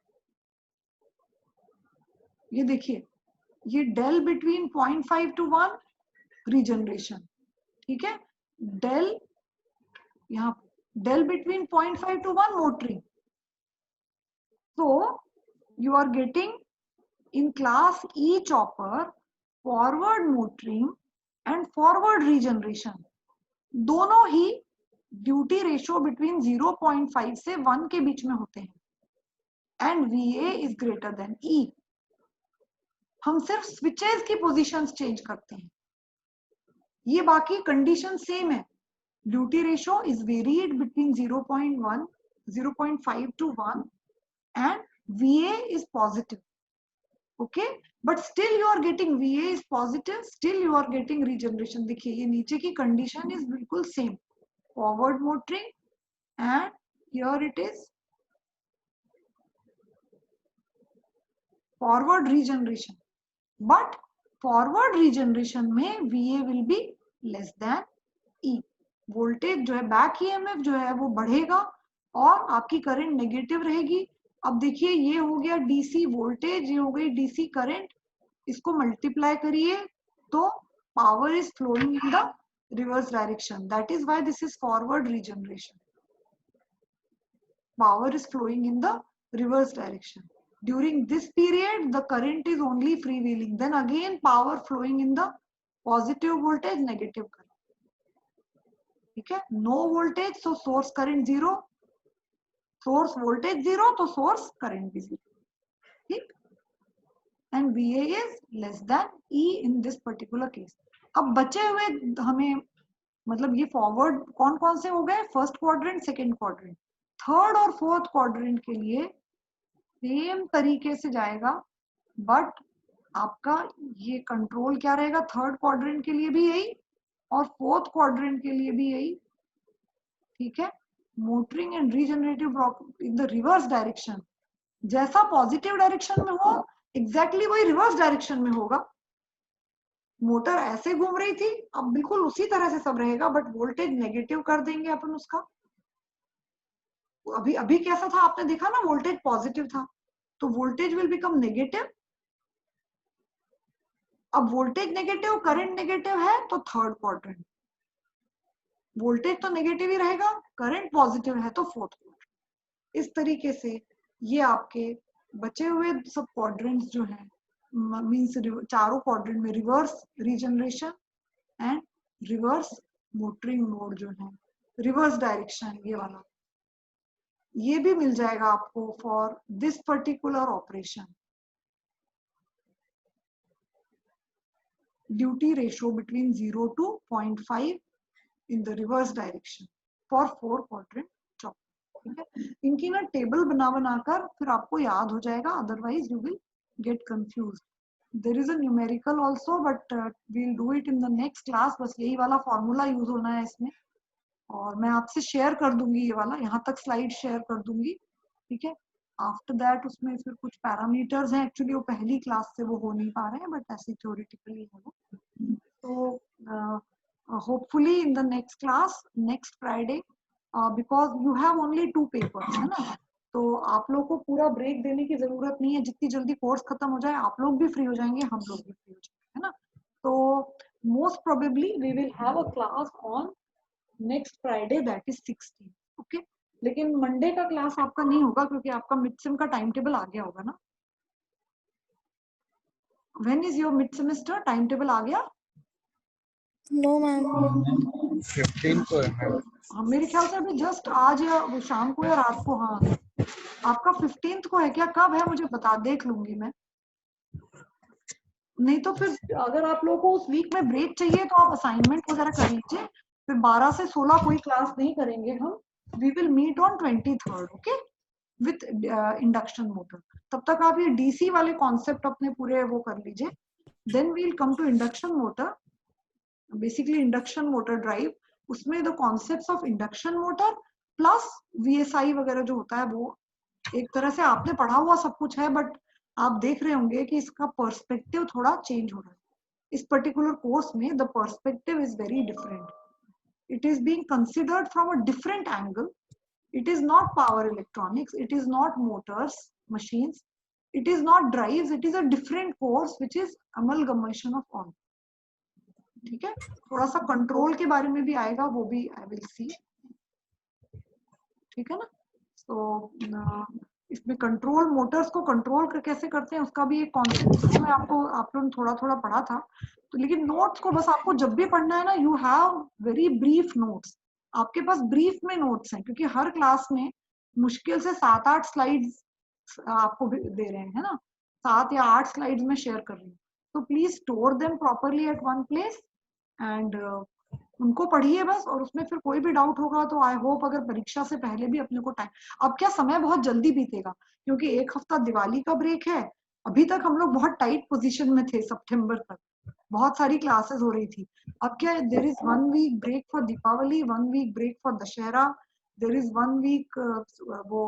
S2: ये देखिए, ये डेल बिटवीन 0.5 to 1 रीजनरेशन। ठीक है, डेल यहाँ del between 0.5 to 1 motoring. so you are getting in class E chopper forward motoring and forward regeneration, दोनों ही ड्यूटी रेशियो बिटवीन 0.5 से 1 के बीच में होते हैं and VA is greater than E। हम सिर्फ स्विचेस की पोजीशंस चेंज करते हैं, ये बाकी कंडीशन सेम है। Duty ratio is varied between 0.5 to 1 and VA is positive. Okay, but still you are getting VA is positive, still you are getting regeneration. देखिए ये नीचे की कंडीशन इज बिल्कुल same, forward motoring and here it is forward regeneration, but forward regeneration में VA will be less than E। Voltage जो है back EMF जो है वो बढ़ेगा और आपकी करंट नेगेटिव रहेगी। अब देखिए ये हो गया DC वोल्टेज, ये हो गई DC करंट, इसको मल्टीप्लाई करिए तो power is flowing in the reverse direction, that is why this is forward regeneration. Power is flowing in the reverse direction. During this period, the current is only freewheeling. Then again, power flowing in the positive voltage, negative current. Okay? No voltage, so source current 0. Source voltage 0, so source current be 0. Okay? And VA is less than E in this particular case. अब बचे हुए हमें मतलब ये forward कौन कौन से हो गए, first quadrant, second quadrant. Third और फोर्थ क्वाड्रेंट के लिए सेम तरीके से जाएगा, बट आपका ये कंट्रोल क्या रहेगा, थर्ड क्वाड्रेंट के लिए भी यही और फोर्थ क्वाड्रेंट के लिए भी यही। ठीक है, motoring and regenerative in the reverse direction, जैसा पॉजिटिव डायरेक्शन में हो एग्जैक्टली वही रिवर्स डायरेक्शन में होगा। मोटर ऐसे घूम रही थी, अब बिल्कुल उसी तरह से सब रहेगा, बट वोल्टेज नेगेटिव कर देंगे अपन उसका। अभी अभी कैसा था आपने देखा ना, वोल्टेज पॉजिटिव था, तो वोल्टेज विल बिकम नेगेटिव। अब वोल्टेज नेगेटिव, करंट नेगेटिव है, तो थर्ड क्वाड्रेंट वोल्टेज तो नेगेटिव ही रहेगा, करंट पॉजिटिव है तो फोर्थ क्वाड्रेंट। इस तरीके से ये आपके बचे हुए सब क्वाड्रेंट्स जो हैं, मींस चारों क्वाड्रेंट में reverse regeneration and reverse motoring mode जो है, रिवर्स डायरेक्शन ये वाला, ये भी मिल जाएगा आपको for this particular operation. Duty ratio between 0 to 0.5 in the reverse direction for 4 quadrant job. ठीक है, इनकी ना टेबल बना बनाकर फिर आपको याद हो जाएगा, otherwise you will get confuse. There is a numerical also, but we will do it in the next class. बस यही वाला फॉर्मूला यूज होना है इसमें, और मैं आपसे शेयर कर दूंगी ये वाला, यहाँ तक स्लाइड शेयर कर दूंगी। ठीक है, आफ्टर दैट उसमें फिर कुछ पैरामीटर्स हैं, एक्चुअली वो पहली क्लास से वो हो नहीं पा रहे हैं, बट ऐसे थ्योरेटिकली है वो। तो hopefully in the next class, next Friday, because you have only 2 papers, है ना, तो आप लोग को पूरा ब्रेक देने की जरूरत नहीं है। जितनी जल्दी कोर्स खत्म हो जाए आप लोग भी फ्री हो जाएंगे, हम लोग भी फ्री हो जाएंगे, है ना। तो most probably we will have a class on next Friday, that is 16। Okay, लेकिन मंडे का क्लास आपका नहीं होगा क्योंकि आपका मिड सेम का टाइम टेबल आ गया होगा ना। When is your mid semester time table आ गया?
S3: नो मैम,
S1: 15 को है मैम।
S2: हाँ, मेरे ख्याल से अभी जस्ट आज या शाम को या रात को। हाँ, आपका 15th को है क्या? कब है मुझे बता, देख लूंगी मैं। नहीं तो फिर अगर आप लोगों को उस वीक में ब्रेक चाहिए तो आप असाइनमेंट वगैरह कर लीजिए। फिर 12 से 16 कोई क्लास नहीं करेंगे हम। We will meet on 23rd, okay, with induction motor. तब तक आप ये डीसी वाले कॉन्सेप्ट अपने पूरे वो कर लीजिए। Then we will come to induction motor, basically induction motor drive. उसमें the concepts of induction motor plus VSI वगैरह जो होता है वो एक तरह से आपने पढ़ा हुआ सब कुछ है, बट आप देख रहे होंगे कि इसका पर्सपेक्टिव थोड़ा चेंज हो रहा है। इस पर्टिकुलर कोर्स में the perspective is very different, it is being considered from a different angle. It is not power electronics, it is not Motors machines, it is not drives, it is a different course which is amalgamation of all. ठीक है, थोड़ा सा control के बारे में भी आएगा, वो भी आई विल सी। ठीक है ना। तो इसमें कंट्रोल, मोटर्स को कंट्रोल कैसे करते हैं उसका भी एक कॉन्सेप्ट में आपको आप लोगों ने थोड़ा थोड़ा पढ़ा था। तो लेकिन नोट्स को बस आपको जब भी पढ़ना है ना, you have very brief notes. आपके पास ब्रीफ में नोट्स हैं क्योंकि हर क्लास में मुश्किल से 7-8 स्लाइड्स आपको दे रहे हैं, है ना, 7 या 8 स्लाइड्स में शेयर कर रही हूँ। तो please store them properly at one place and उनको पढ़िए बस। और उसमें फिर कोई भी डाउट होगा तो आई होप अगर परीक्षा से पहले भी अपने को टाइम, अब क्या समय बहुत जल्दी बीतेगा क्योंकि एक हफ्ता दिवाली का ब्रेक है, अभी तक हम लोग बहुत टाइट पोजीशन में थे, सितंबर तक बहुत सारी क्लासेस हो रही थी। अब क्या है, there is 1 week break for Deepawali, 1 week break for Dussehra, there is 1 week वो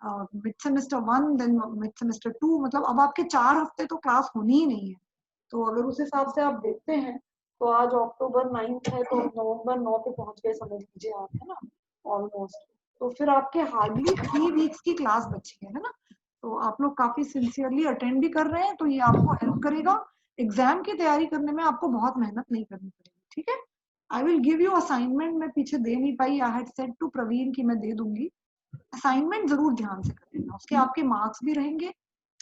S2: मिड सेमेस्टर 1, देन मिड सेमेस्टर 2, मतलब अब आपके 4 हफ्ते तो क्लास होनी ही नहीं है। तो अगर उस हिसाब से आप देखते हैं तो आज अक्टूबर 9 है, तो नवंबर 9 पे पहुंच गए समझ लीजिए आप, है ना, ऑलमोस्ट। तो फिर आपके हार्डली 3 वीक्स की क्लास बची है ना। तो आप लोग काफी सिंसियरली अटेंड भी कर रहे हैं, तो ये आपको हेल्प करेगा। एग्जाम की तैयारी करने में आपको बहुत मेहनत नहीं करनी पड़ेगी, ठीक है। I will give you assignment, मैं पीछे दे नहीं पाई, I had said to Praveen कि मैं दे दूंगी। असाइनमेंट जरूर ध्यान से कर लेना, उसके आपके मार्क्स भी रहेंगे,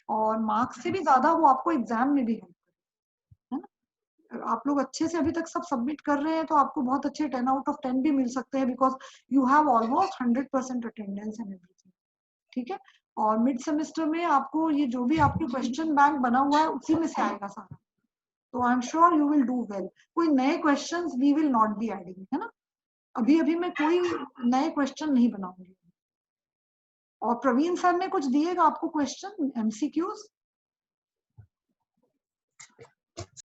S2: और मार्क्स से भी ज्यादा वो आपको एग्जाम में भी हेल्प करेगा, है ना। आप लोग अच्छे से अभी तक सब सबमिट कर रहे हैं, तो आपको बहुत अच्छे 10 आउट ऑफ 10 भी मिल सकते हैं, because you have almost 100% attendance and everything, ठीक है। और मिड सेमेस्टर में आपको ये जो भी आपके क्वेश्चन बैंक बना हुआ है उसी में से आएगा सारा, तो I am sure you will do well. कोई नए questions we will not be adding, है ना। अभी अभी मैं कोई नए क्वेश्चन नहीं बनाऊंगी। और प्रवीण सर ने कुछ दिएगा आपको क्वेश्चन, एमसीक्यूज?